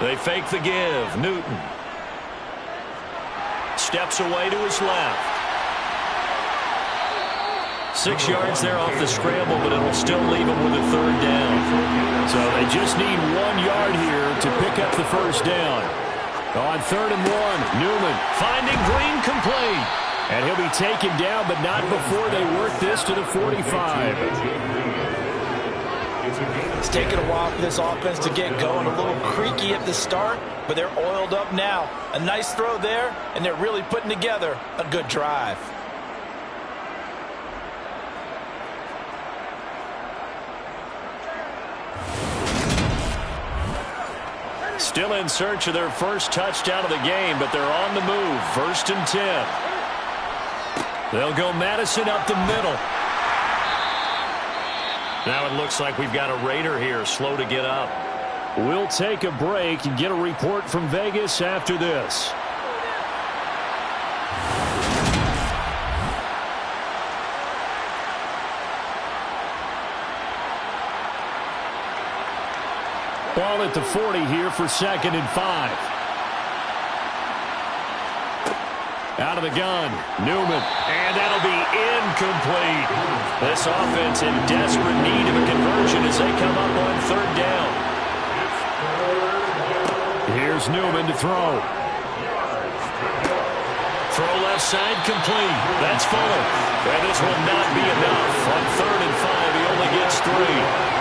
They fake the give. Newton steps away to his left. 6 yards there off the scramble, but it'll still leave him with a third down. So they just need 1 yard here to pick up the first down. On 3rd and 1, Newman finding Green complete. And he'll be taken down, but not before they work this to the 45. It's taken a while for this offense to get going. A little creaky at the start, but they're oiled up now. A nice throw there, and they're really putting together a good drive. Still in search of their first touchdown of the game, but they're on the move. 1st and 10. They'll go Madison up the middle. Now it looks like we've got a Raider here, slow to get up. We'll take a break and get a report from Vegas after this. Ball at the 40 here for 2nd and 5. Out of the gun, Newman, and that'll be incomplete. This offense in desperate need of a conversion as they come up on 3rd down. Here's Newman to throw. Throw left side complete. That's Fuller. And this will not be enough. On 3rd and 5, he only gets 3.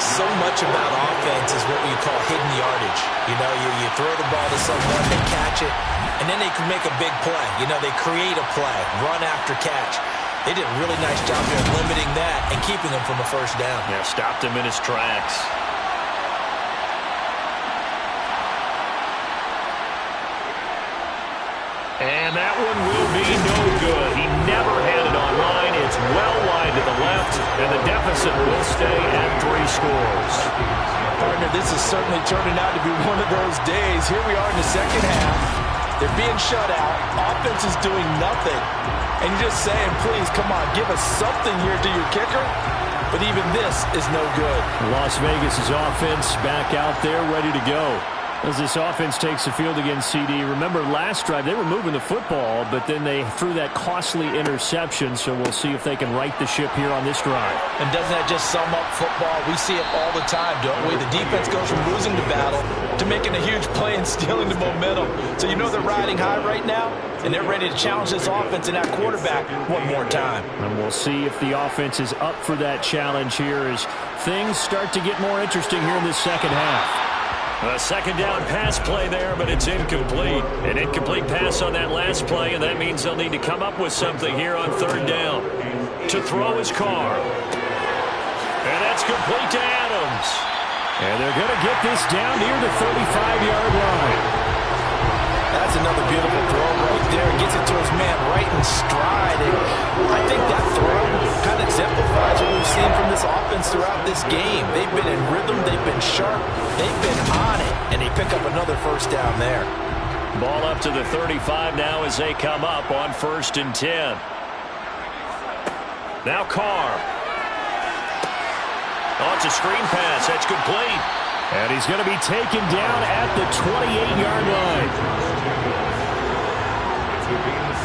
So much about offense is what we call hidden yardage. You know, you throw the ball to someone, they catch it, and then they can make a big play. You know, they create a play, run after catch. They did a really nice job here limiting that and keeping him from a first down. Yeah, stopped him in his tracks. And that one will be no good. He never had it online. It's well wide to the left, and the deficit will stay at 3 scores. Partner, this is certainly turning out to be one of those days. Here we are in the second half. They're being shut out. Offense is doing nothing. And you're just saying, please, come on, give us something here to your kicker. But even this is no good. Las Vegas' offense back out there ready to go. As this offense takes the field against CD, remember last drive they were moving the football, but then they threw that costly interception, so we'll see if they can right the ship here on this drive. And doesn't that just sum up football? We see it all the time, don't we? The defense goes from losing the battle to making a huge play and stealing the momentum. So you know they're riding high right now, and they're ready to challenge this offense and that quarterback one more time. And we'll see if the offense is up for that challenge here as things start to get more interesting here in this second half. A 2nd down pass play there, but it's incomplete. An incomplete pass on that last play, and that means they'll need to come up with something here on 3rd down. To throw his car. And that's complete to Adams. And they're going to get this down near the 35-yard line. That's another beautiful throw right there. Gets it to his man right in stride. And I think that throw kind of exemplifies what we've seen from this offense throughout this game. They've been in rhythm. They've been sharp. They've been on it. And they pick up another first down there. Ball up to the 35 now as they come up on 1st and 10. Now Carr. Oh, it's a screen pass. That's complete. And he's going to be taken down at the 28-yard line.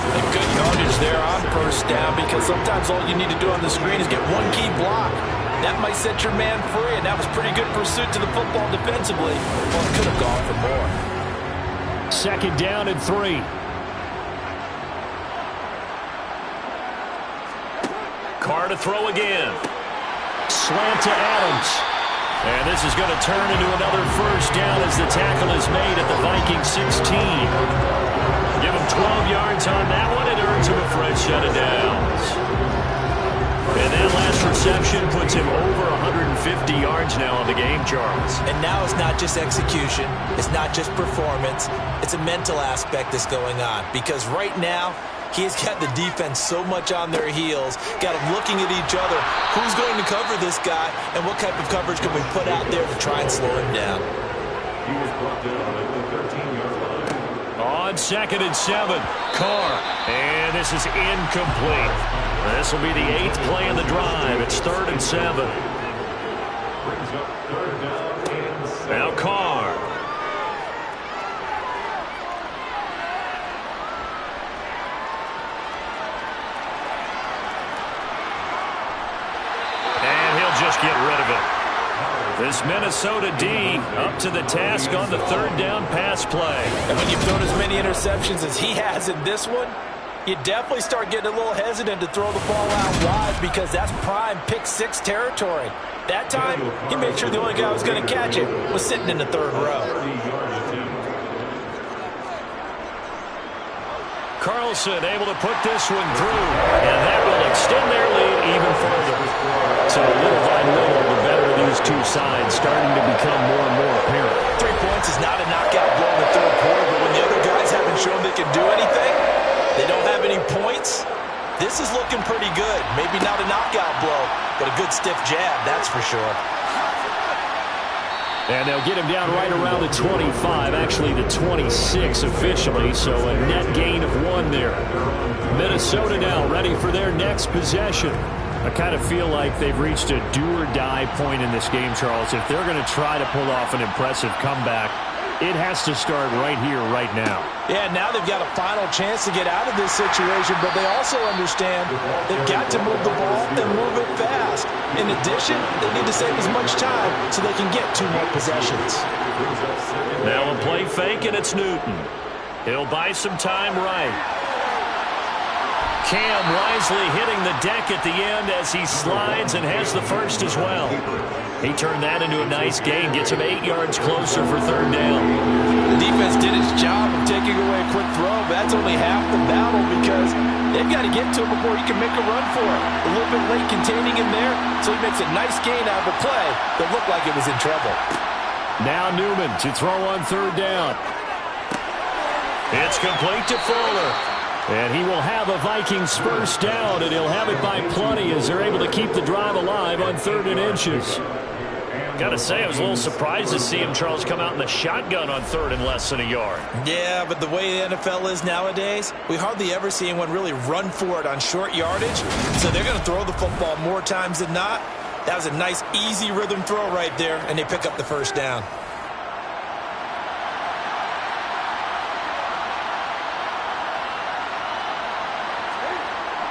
And good yardage there on first down, because sometimes all you need to do on the screen is get one key block. That might set your man free, and that was pretty good pursuit to the football defensively. Well, it could have gone for more. 2nd down and 3. Carr to throw again. Slant to Adams. And this is going to turn into another first down as the tackle is made at the Vikings 16. Give him 12 yards on that one. It earns him a fresh set of downs. And that last reception puts him over 150 yards now on the game, Charles. And now it's not just execution. It's not just performance. It's a mental aspect that's going on. Because right now, he's got the defense so much on their heels, got them looking at each other. Who's going to cover this guy, and what type of coverage can we put out there to try and slow him down? He was brought down at the 13-yard line. On 2nd and 7, Carr. And this is incomplete. This will be the 8th play of the drive. It's 3rd and 7. Now Carr. And he'll just get rid of it. This Minnesota D up to the task on the 3rd down pass play. And when you've thrown as many interceptions as he has in this one, you definitely start getting a little hesitant to throw the ball out wide because that's prime pick 6 territory. That time, he made sure the only guy who was going to catch it was sitting in the 3rd row. Carlson able to put this one through, and that will extend their lead even further. So little by little, the better of these two sides starting to become more and more apparent. 3 points is not a knockout blow in the 3rd quarter, but when the other guys haven't shown they can do anything, they don't have any points, this is looking pretty good. Maybe not a knockout blow, but a good stiff jab, that's for sure. And they'll get him down right around the 25, actually the 26 officially, so a net gain of 1 there. Minnesota now ready for their next possession. I kind of feel like they've reached a do-or-die point in this game, Charles. If they're going to try to pull off an impressive comeback, it has to start right here, right now. Yeah, now they've got a final chance to get out of this situation, but they also understand they've got to move the ball and move it fast. In addition, they need to save as much time so they can get 2 more possessions. Now a play fake, and it's Newton. He'll buy some time right. Cam wisely hitting the deck at the end as he slides and has the first as well. He turned that into a nice gain, gets him 8 yards closer for 3rd down. The defense did its job of taking away a quick throw, but that's only half the battle because they've got to get to him before he can make a run for it. A little bit late containing him there, so he makes a nice gain out of the play that looked like it was in trouble. Now Newman to throw on 3rd down. It's complete to Fuller. And he will have a Vikings first down, and he'll have it by plenty as they're able to keep the drive alive on 3rd and inches. Got to say, I was a little surprised to see him, Charles, come out in the shotgun on 3rd and less than a yard. Yeah, but the way the NFL is nowadays, we hardly ever see anyone really run for it on short yardage. So they're going to throw the football more times than not. That was a nice, easy rhythm throw right there, and they pick up the first down.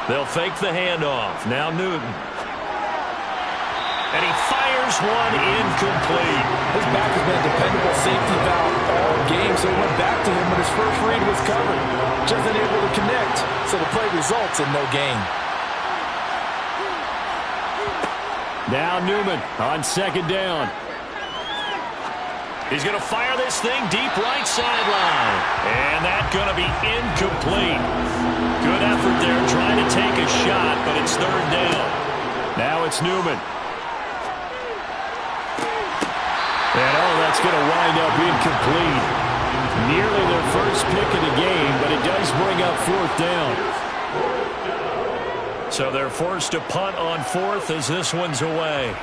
They'll fake the handoff. Now Newton. And he fires one incomplete. His back has been a dependable safety valve all game, so he went back to him when his first read was covered. Just unable to connect, so the play results in no gain. Now Newman on 2nd down. He's going to fire this thing deep right sideline. And that's going to be incomplete. Good effort there trying to take a shot, but it's 3rd down. Now it's Newman. And that's going to wind up incomplete. Nearly their first pick of the game, but it does bring up 4th down. So they're forced to punt on 4th as this one's away.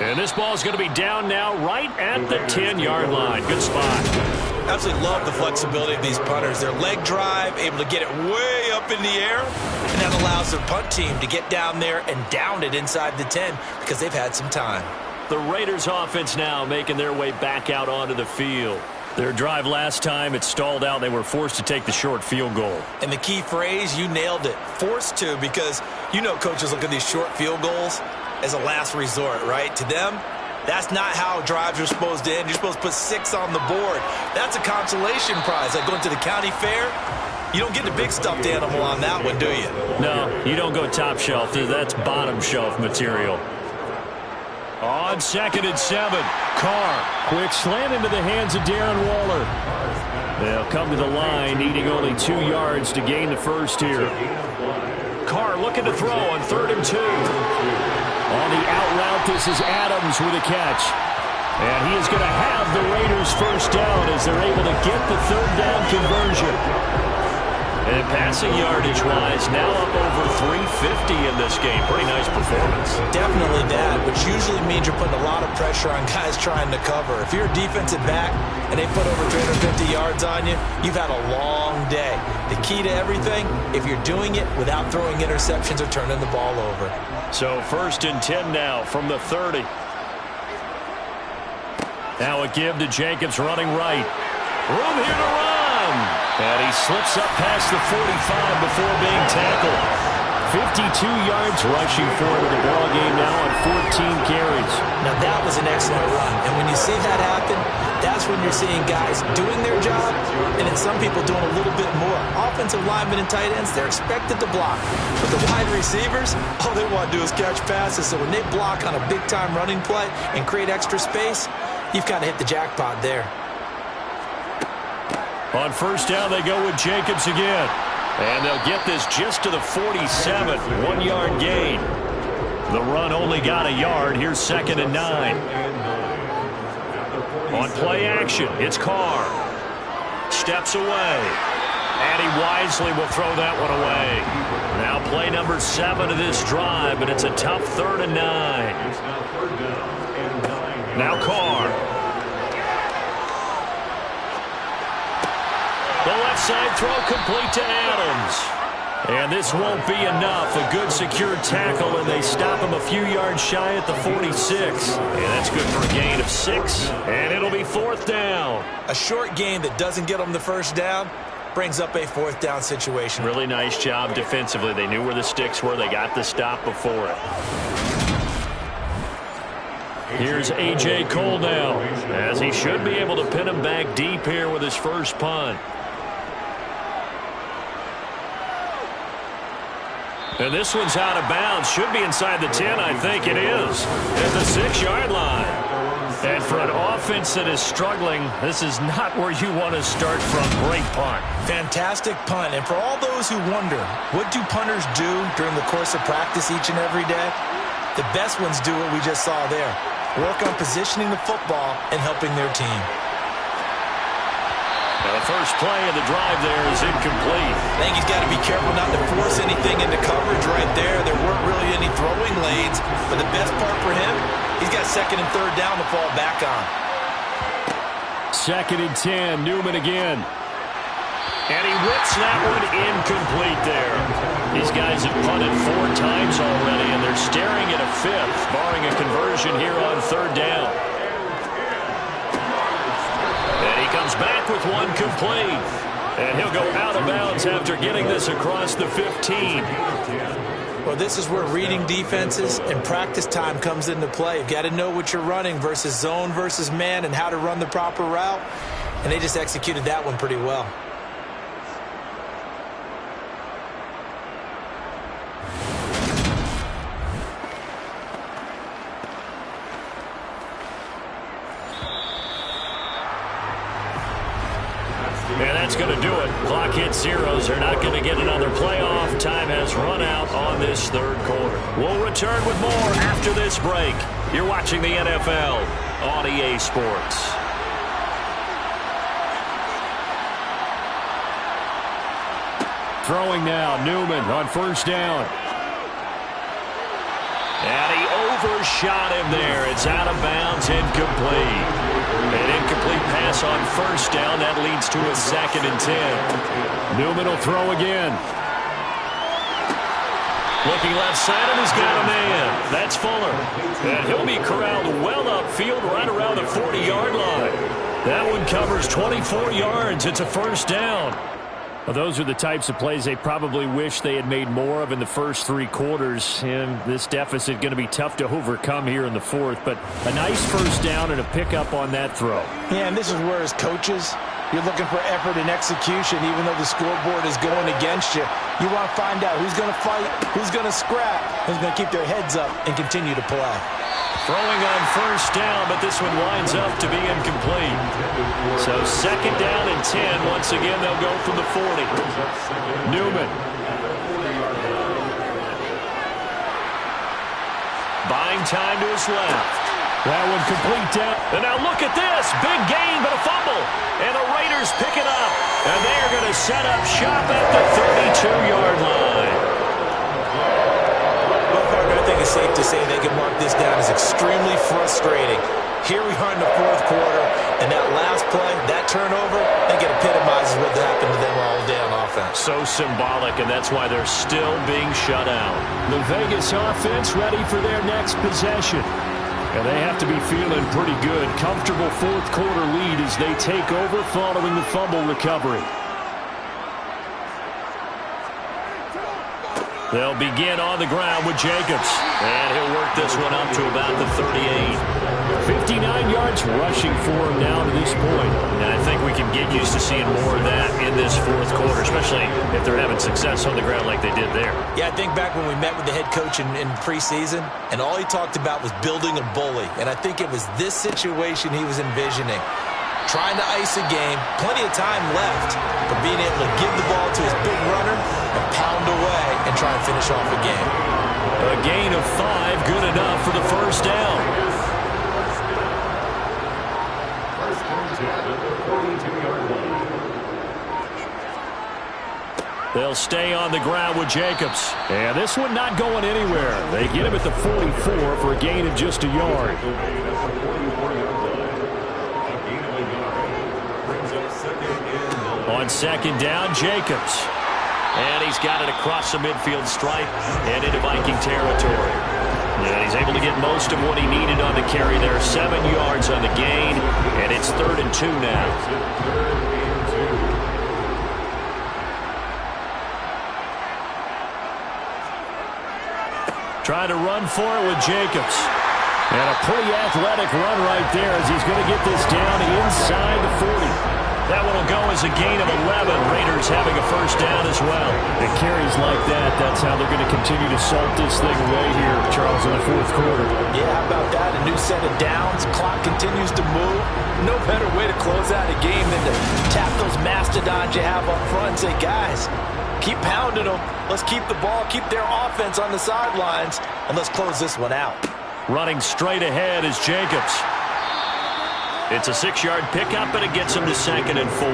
And this ball is going to be down now right at the 10-yard line. Good spot. Absolutely love the flexibility of these punters. Their leg drive, able to get it way up in the air, and that allows their punt team to get down there and down it inside the 10 because they've had some time. The Raiders offense now making their way back out onto the field. Their drive last time, it stalled out. They were forced to take the short field goal. And the key phrase, you nailed it, forced to, because you know coaches look at these short field goals as a last resort, right? To them, that's not how drives are supposed to end. You're supposed to put 6 on the board. That's a consolation prize. Like going to the county fair, you don't get the big stuffed animal on that one, do you? No, you don't go top shelf. That's bottom shelf material. On 2nd and 7, Carr. Quick slant into the hands of Darren Waller. They'll come to the line, needing only 2 yards to gain the first here. Carr looking to throw on 3rd and 2. On the out route, this is Adams with a catch. And he is going to have the Raiders first down as they're able to get the 3rd down conversion. And passing yardage-wise, now up over 350 in this game. Pretty nice performance. Definitely that, which usually means you're putting a lot of pressure on guys trying to cover. If you're a defensive back and they put over 350 yards on you, you've had a long day. The key to everything, if you're doing it without throwing interceptions or turning the ball over. So 1st and 10 now from the 30. Now a give to Jacobs running right. Room here to run. And he slips up past the 45 before being tackled. 52 yards rushing for him in the ball game now on 14 carries. Now that was an excellent run. And when you see that happen, that's when you're seeing guys doing their job and then some people doing a little bit more. Offensive linemen and tight ends, they're expected to block. But the wide receivers, all they want to do is catch passes. So when they block on a big-time running play and create extra space, you've kind of hit the jackpot there. On 1st down, they go with Jacobs again. And they'll get this just to the 47. 1-yard gain. The run only got a yard. Here's 2nd and 9. On play action, it's Carr. Steps away. And he wisely will throw that one away. Now play number 7 of this drive, but it's a tough 3rd and 9. Now Carr. The left side throw complete to Adams. And this won't be enough. A good secure tackle, and they stop him a few yards shy at the 46. And that's good for a gain of 6. And it'll be 4th down. A short gain that doesn't get them the 1st down brings up a 4th down situation. Really nice job defensively. They knew where the sticks were. They got the stop before it. Here's A.J. Cole now, as he should be able to pin him back deep here with his first punt. And this one's out of bounds. Should be inside the 10, I think it is. At the 6-yard line. And for an offense that is struggling, this is not where you want to start from. Great punt. Fantastic punt. And for all those who wonder, what do punters do during the course of practice each and every day? The best ones do what we just saw there. Work on positioning the football and helping their team. Now the first play of the drive there is incomplete. I think he's got to be careful not to force anything into coverage right there. There weren't really any throwing lanes, but the best part for him, he's got 2nd and 3rd down to fall back on. 2nd and 10, Newman again. And he whips that one incomplete there. These guys have punted 4 times already, and they're staring at a 5th, barring a conversion here on 3rd down. And he comes back with one complete. And he'll go out of bounds after getting this across the 15. Well, this is where reading defenses and practice time comes into play. You've got to know what you're running versus zone versus man and how to run the proper route. And they just executed that one pretty well. And that's going to do it. Clock hits zeros. They're not going to get another playoff. Time has run out on this 3rd quarter. We'll return with more after this break. You're watching the NFL on EA Sports. Throwing now, Newman on 1st down. And he overshot him there. It's out of bounds, incomplete. An incomplete pass on 1st down. That leads to a 2nd and 10. Newman will throw again. Looking left side, and he's got a man. That's Fuller. And he'll be corralled well upfield right around the 40-yard line. That one covers 24 yards. It's a 1st down. Well, those are the types of plays they probably wish they had made more of in the first 3 quarters. And this deficit going to be tough to overcome here in the 4th. But a nice 1st down and a pickup on that throw. Yeah, and this is where as coaches, you're looking for effort and execution. Even though the scoreboard is going against you, you want to find out who's going to fight, who's going to scrap, who's going to keep their heads up and continue to play. Throwing on 1st down, but this one winds up to be incomplete. So 2nd down and 10. Once again, they'll go from the 40. Newman. Buying time to his left. That one complete down. And now look at this. Big gain, but a fumble. And the Raiders pick it up. And they are going to set up shop at the 32-yard line. Well, partner, I think it's safe to say they can mark this down as extremely frustrating. Here we are in the fourth quarter, and that last play, that turnover, I think it epitomizes what happened to them all day on offense. So symbolic, and that's why they're still being shut out. The Vegas offense ready for their next possession. And they have to be feeling pretty good. Comfortable fourth quarter lead as they take over following the fumble recovery. They'll begin on the ground with Jacobs. And he'll work this one up to about the 38. 59 yards rushing for him now to this point. And I think we can get used to seeing more of that in this fourth quarter, especially if they're having success on the ground like they did there. Yeah, I think back when we met with the head coach in preseason, and all he talked about was building a bully. And I think it was this situation he was envisioning. Trying to ice a game, plenty of time left, but being able to give the ball to his big runner and pound away and try and finish off a game. A gain of 5, good enough for the first down. First and 10 at the 42-yard line. They'll stay on the ground with Jacobs. And this one not going anywhere. They get him at the 44 for a gain of just a yard. On second down, Jacobs. And he's got it across the midfield stripe and into Viking territory. And he's able to get most of what he needed on the carry there. 7 yards on the gain, and it's 3rd and 2 now. Trying to run for it with Jacobs. And a pretty athletic run right there as he's going to get this down inside the 40. That one will go as a gain of 11. Raiders having a first down as well. It carries like that. That's how they're going to continue to salt this thing away here, Charles, in the fourth quarter. Yeah, how about that? A new set of downs. Clock continues to move. No better way to close out a game than to tap those mastodons you have up front and say, guys, keep pounding them. Let's keep the ball, keep their offense on the sidelines, and let's close this one out. Running straight ahead is Jacobs. It's a 6-yard pickup, and it gets him to 2nd and 4.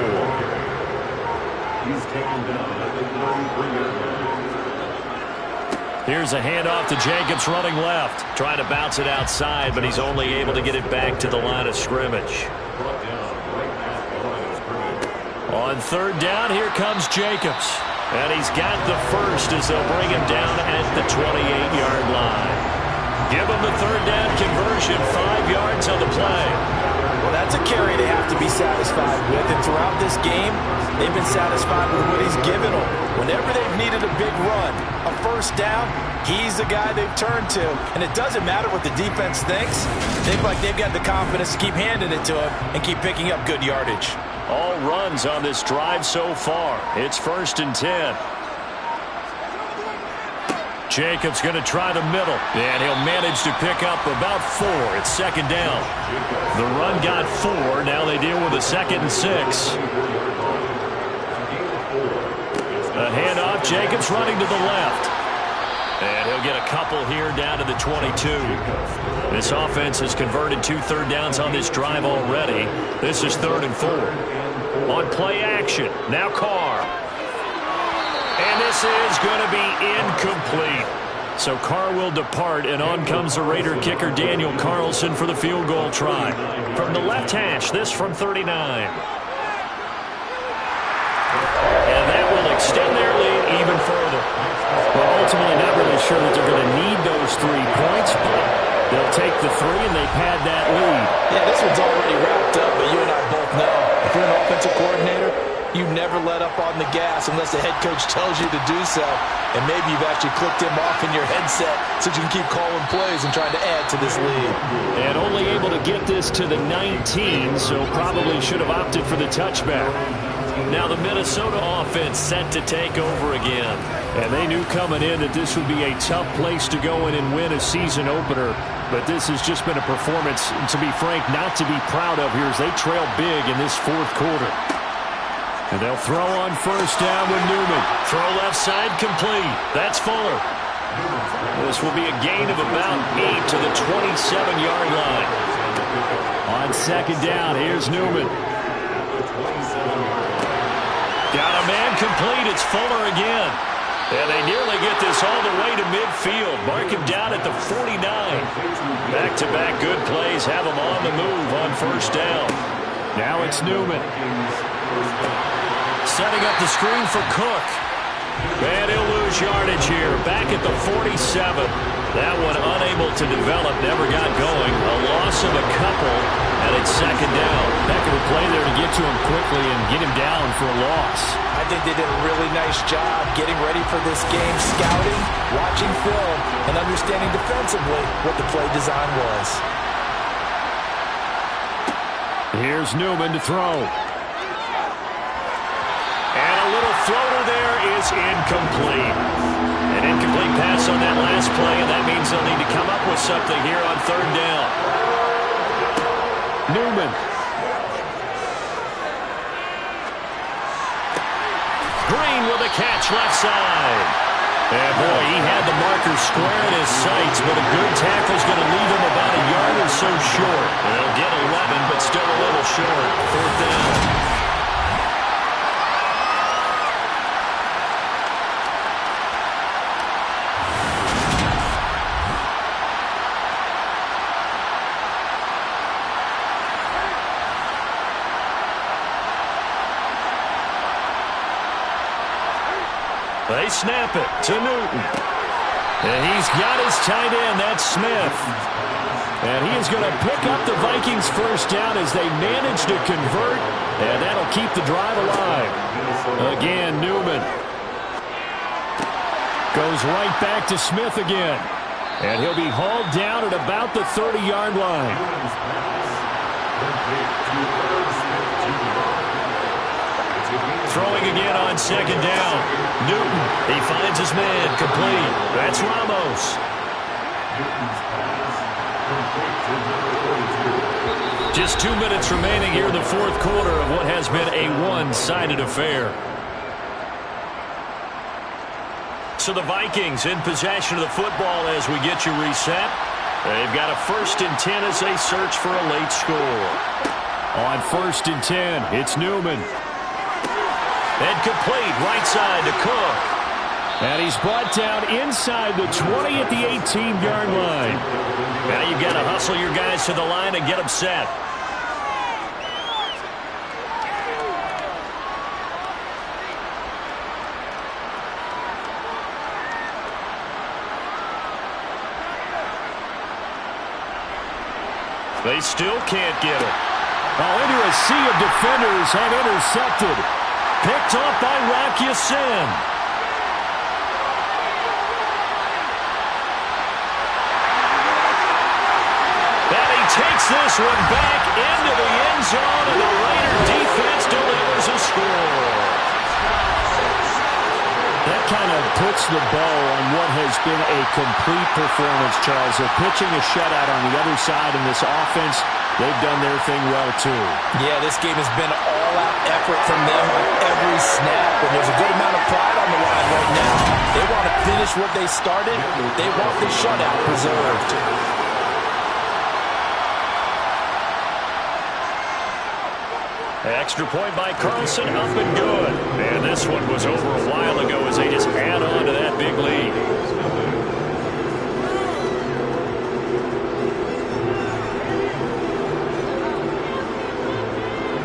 He's taken down at the 33-yard line. Here's a handoff to Jacobs running left. Trying to bounce it outside, but he's only able to get it back to the line of scrimmage. Brought down right at the line of scrimmage. On 3rd down, here comes Jacobs. And he's got the first as they'll bring him down at the 28-yard line. Give him the 3rd down conversion, 5 yards on the play. Well, that's a carry they have to be satisfied with. And throughout this game, they've been satisfied with what he's given them. Whenever they've needed a big run, a first down, he's the guy they've turned to. And it doesn't matter what the defense thinks. They've got the confidence to keep handing it to him and keep picking up good yardage. All runs on this drive so far. It's 1st and 10. Jacobs going to try the middle, and he'll manage to pick up about 4. It's 2nd down. The run got 4. Now they deal with a 2nd and 6. A handoff. Jacobs running to the left. And he'll get a couple here down to the 22. This offense has converted 2 third downs on this drive already. This is 3rd and 4. On play action. Now Carr. And this is going to be incomplete. So Carr will depart, and on comes the Raider kicker Daniel Carlson for the field goal try. From the left hash, this from 39. And that will extend their lead even further. Well, ultimately not really sure that they're going to need those 3 points, but they'll take the 3 and they pad that lead. Yeah, this one's already wrapped up, but you and I both know if you're an offensive coordinator, you never let up on the gas unless the head coach tells you to do so. And maybe you've actually clicked him off in your headset so you can keep calling plays and trying to add to this lead. And only able to get this to the 19, so probably should have opted for the touchback. Now the Minnesota offense set to take over again. And they knew coming in that this would be a tough place to go in and win a season opener. But this has just been a performance, to be frank, not to be proud of here as they trail big in this fourth quarter. And they'll throw on first down with Newman. Throw left side complete. That's Fuller. This will be a gain of about 8 to the 27-yard line. On second down, here's Newman. Got a man complete. It's Fuller again. And they nearly get this all the way to midfield. Mark him down at the 49. Back-to-back good plays have him on the move on first down. Now it's Newman. Setting up the screen for Cook. And he'll lose yardage here. Back at the 47. That one unable to develop. Never got going. A loss of a couple. And it's second down. Heck of a play there to get to him quickly and get him down for a loss. I think they did a really nice job getting ready for this game, scouting, watching film, and understanding defensively what the play design was. Here's Newman to throw. And a little floater there is incomplete. An incomplete pass on that last play, and that means they'll need to come up with something here on third down. Newman. Green with a catch left side. And boy, he had the marker square in his sights, but a good tackle's going to leave him about a yard or so short. They'll get 11, but still a little short. Fourth down. They snap it to Newton. And he's got his tight end. That's Smith. And he is going to pick up the Vikings first down as they manage to convert. And that'll keep the drive alive. Again, Newman. Goes right back to Smith again. And he'll be hauled down at about the 30-yard line. Throwing again on second down. Newton, he finds his man, complete. That's Ramos. Just 2 minutes remaining here in the fourth quarter of what has been a one-sided affair. So the Vikings in possession of the football as we get you reset. They've got a 1st and 10 as they search for a late score. On 1st and 10, it's Newman. And complete, right side to Cook. And he's brought down inside the 20 at the 18-yard line. Now you've got to hustle your guys to the line and get them set. They still can't get it. Oh, into a sea of defenders and intercepted. Picked off by Rock Ya-Sin. And he takes this one back into the end zone, and the Raider defense delivers a score. That kind of puts the bow on what has been a complete performance, Charles. They're pitching a shutout on the other side in this offense. They've done their thing well, too. Yeah, this game has been all-out effort from them on every snap, and there's a good amount of pride on the line right now. They want to finish what they started. They want the shutout preserved. Extra point by Carlson, up and good. And this one was over a while ago as they just add on to that big lead.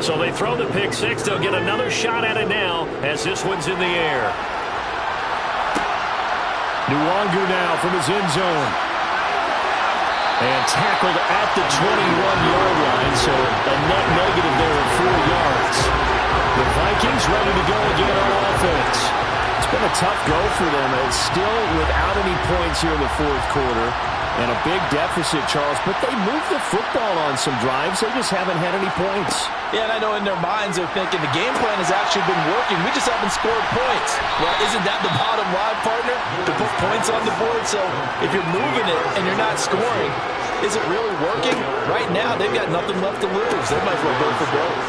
So they throw the pick six. They'll get another shot at it now as this one's in the air. Nwangu now from his end zone. And tackled at the 21-yard line, so a net negative there of 4 yards. The Vikings ready to go again on offense. It's been a tough go for them. It's still without any points here in the fourth quarter. And a big deficit, Charles. But they moved the football on some drives. They just haven't had any points. Yeah, and I know in their minds they're thinking the game plan has actually been working. We just haven't scored points. Well, isn't that the bottom line, partner? To put points on the board? So if you're moving it and you're not scoring, is it really working? Right now, they've got nothing left to lose. They might as well go for broke.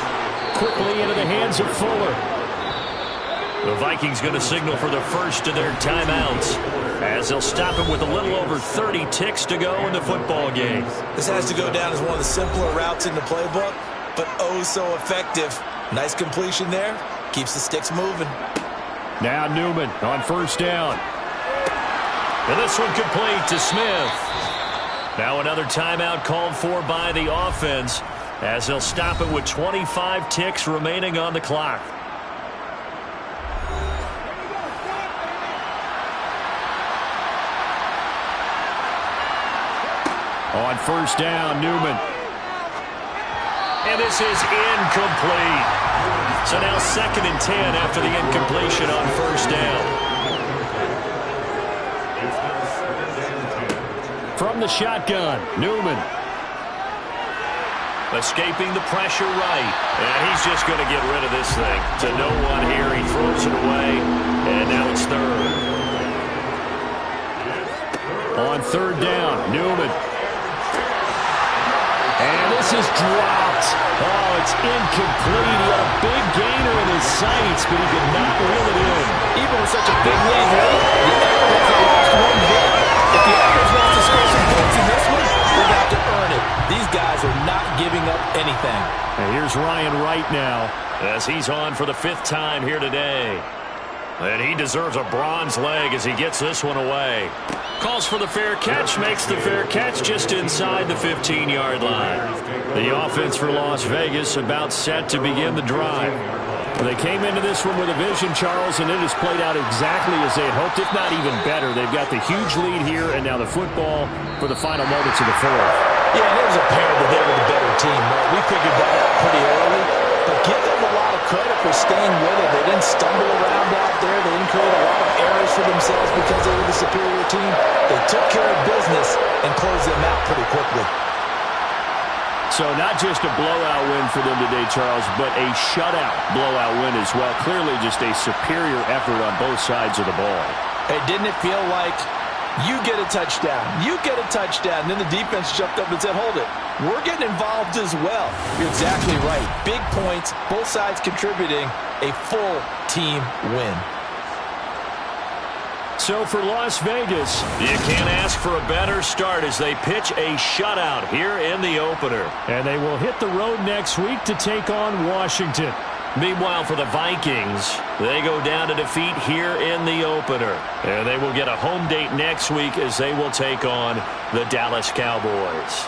Quickly into the hands of Fuller. The Vikings going to signal for the first of their timeouts, as they'll stop it with a little over 30 ticks to go in the football game. This has to go down as one of the simpler routes in the playbook, but oh so effective. Nice completion there. Keeps the sticks moving. Now Newman on first down. And this one complete to Smith. Now another timeout called for by the offense, as they'll stop it with 25 ticks remaining on the clock. On first down, Newman. And this is incomplete. So now 2nd and 10 after the incompletion on first down. From the shotgun, Newman. Escaping the pressure right. And he's just going to get rid of this thing. To no one here, he throws it away. And now it's 3rd. On 3rd down, Newman. And this is dropped. Oh, it's incomplete. He had a big gainer in his sights, but he did not reel it in. Even with such a big lead, the effort hasn't lost one bit. If the Eagles wants to score some points in this one, they're going to have to earn it. These guys are not giving up anything. And here's Ryan Wright now, as he's on for the 5th time here today. And he deserves a bronze leg as he gets this one away. Calls for the fair catch, makes the fair catch just inside the 15-yard line. The offense for Las Vegas about set to begin the drive. They came into this one with a vision, Charles, and it has played out exactly as they had hoped, if not even better. They've got the huge lead here, and now the football for the final moments of the 4th. Yeah, and it was apparent that they were the better team, right? We figured that out pretty early. But give them a lot of credit for staying with it. They didn't stumble around out there. They didn't create a lot of errors for themselves because they were the superior team. They took care of business and closed them out pretty quickly. So not just a blowout win for them today, Charles, but a shutout blowout win as well. Clearly just a superior effort on both sides of the ball. Hey, didn't it feel like you get a touchdown, you get a touchdown, and then the defense jumped up and said, hold it, we're getting involved as well. You're exactly right. Big points, both sides contributing, a full team win. So for Las Vegas, you can't ask for a better start as they pitch a shutout here in the opener. And they will hit the road next week to take on Washington. Meanwhile, for the Vikings, they go down to defeat here in the opener. And they will get a home date next week as they will take on the Dallas Cowboys.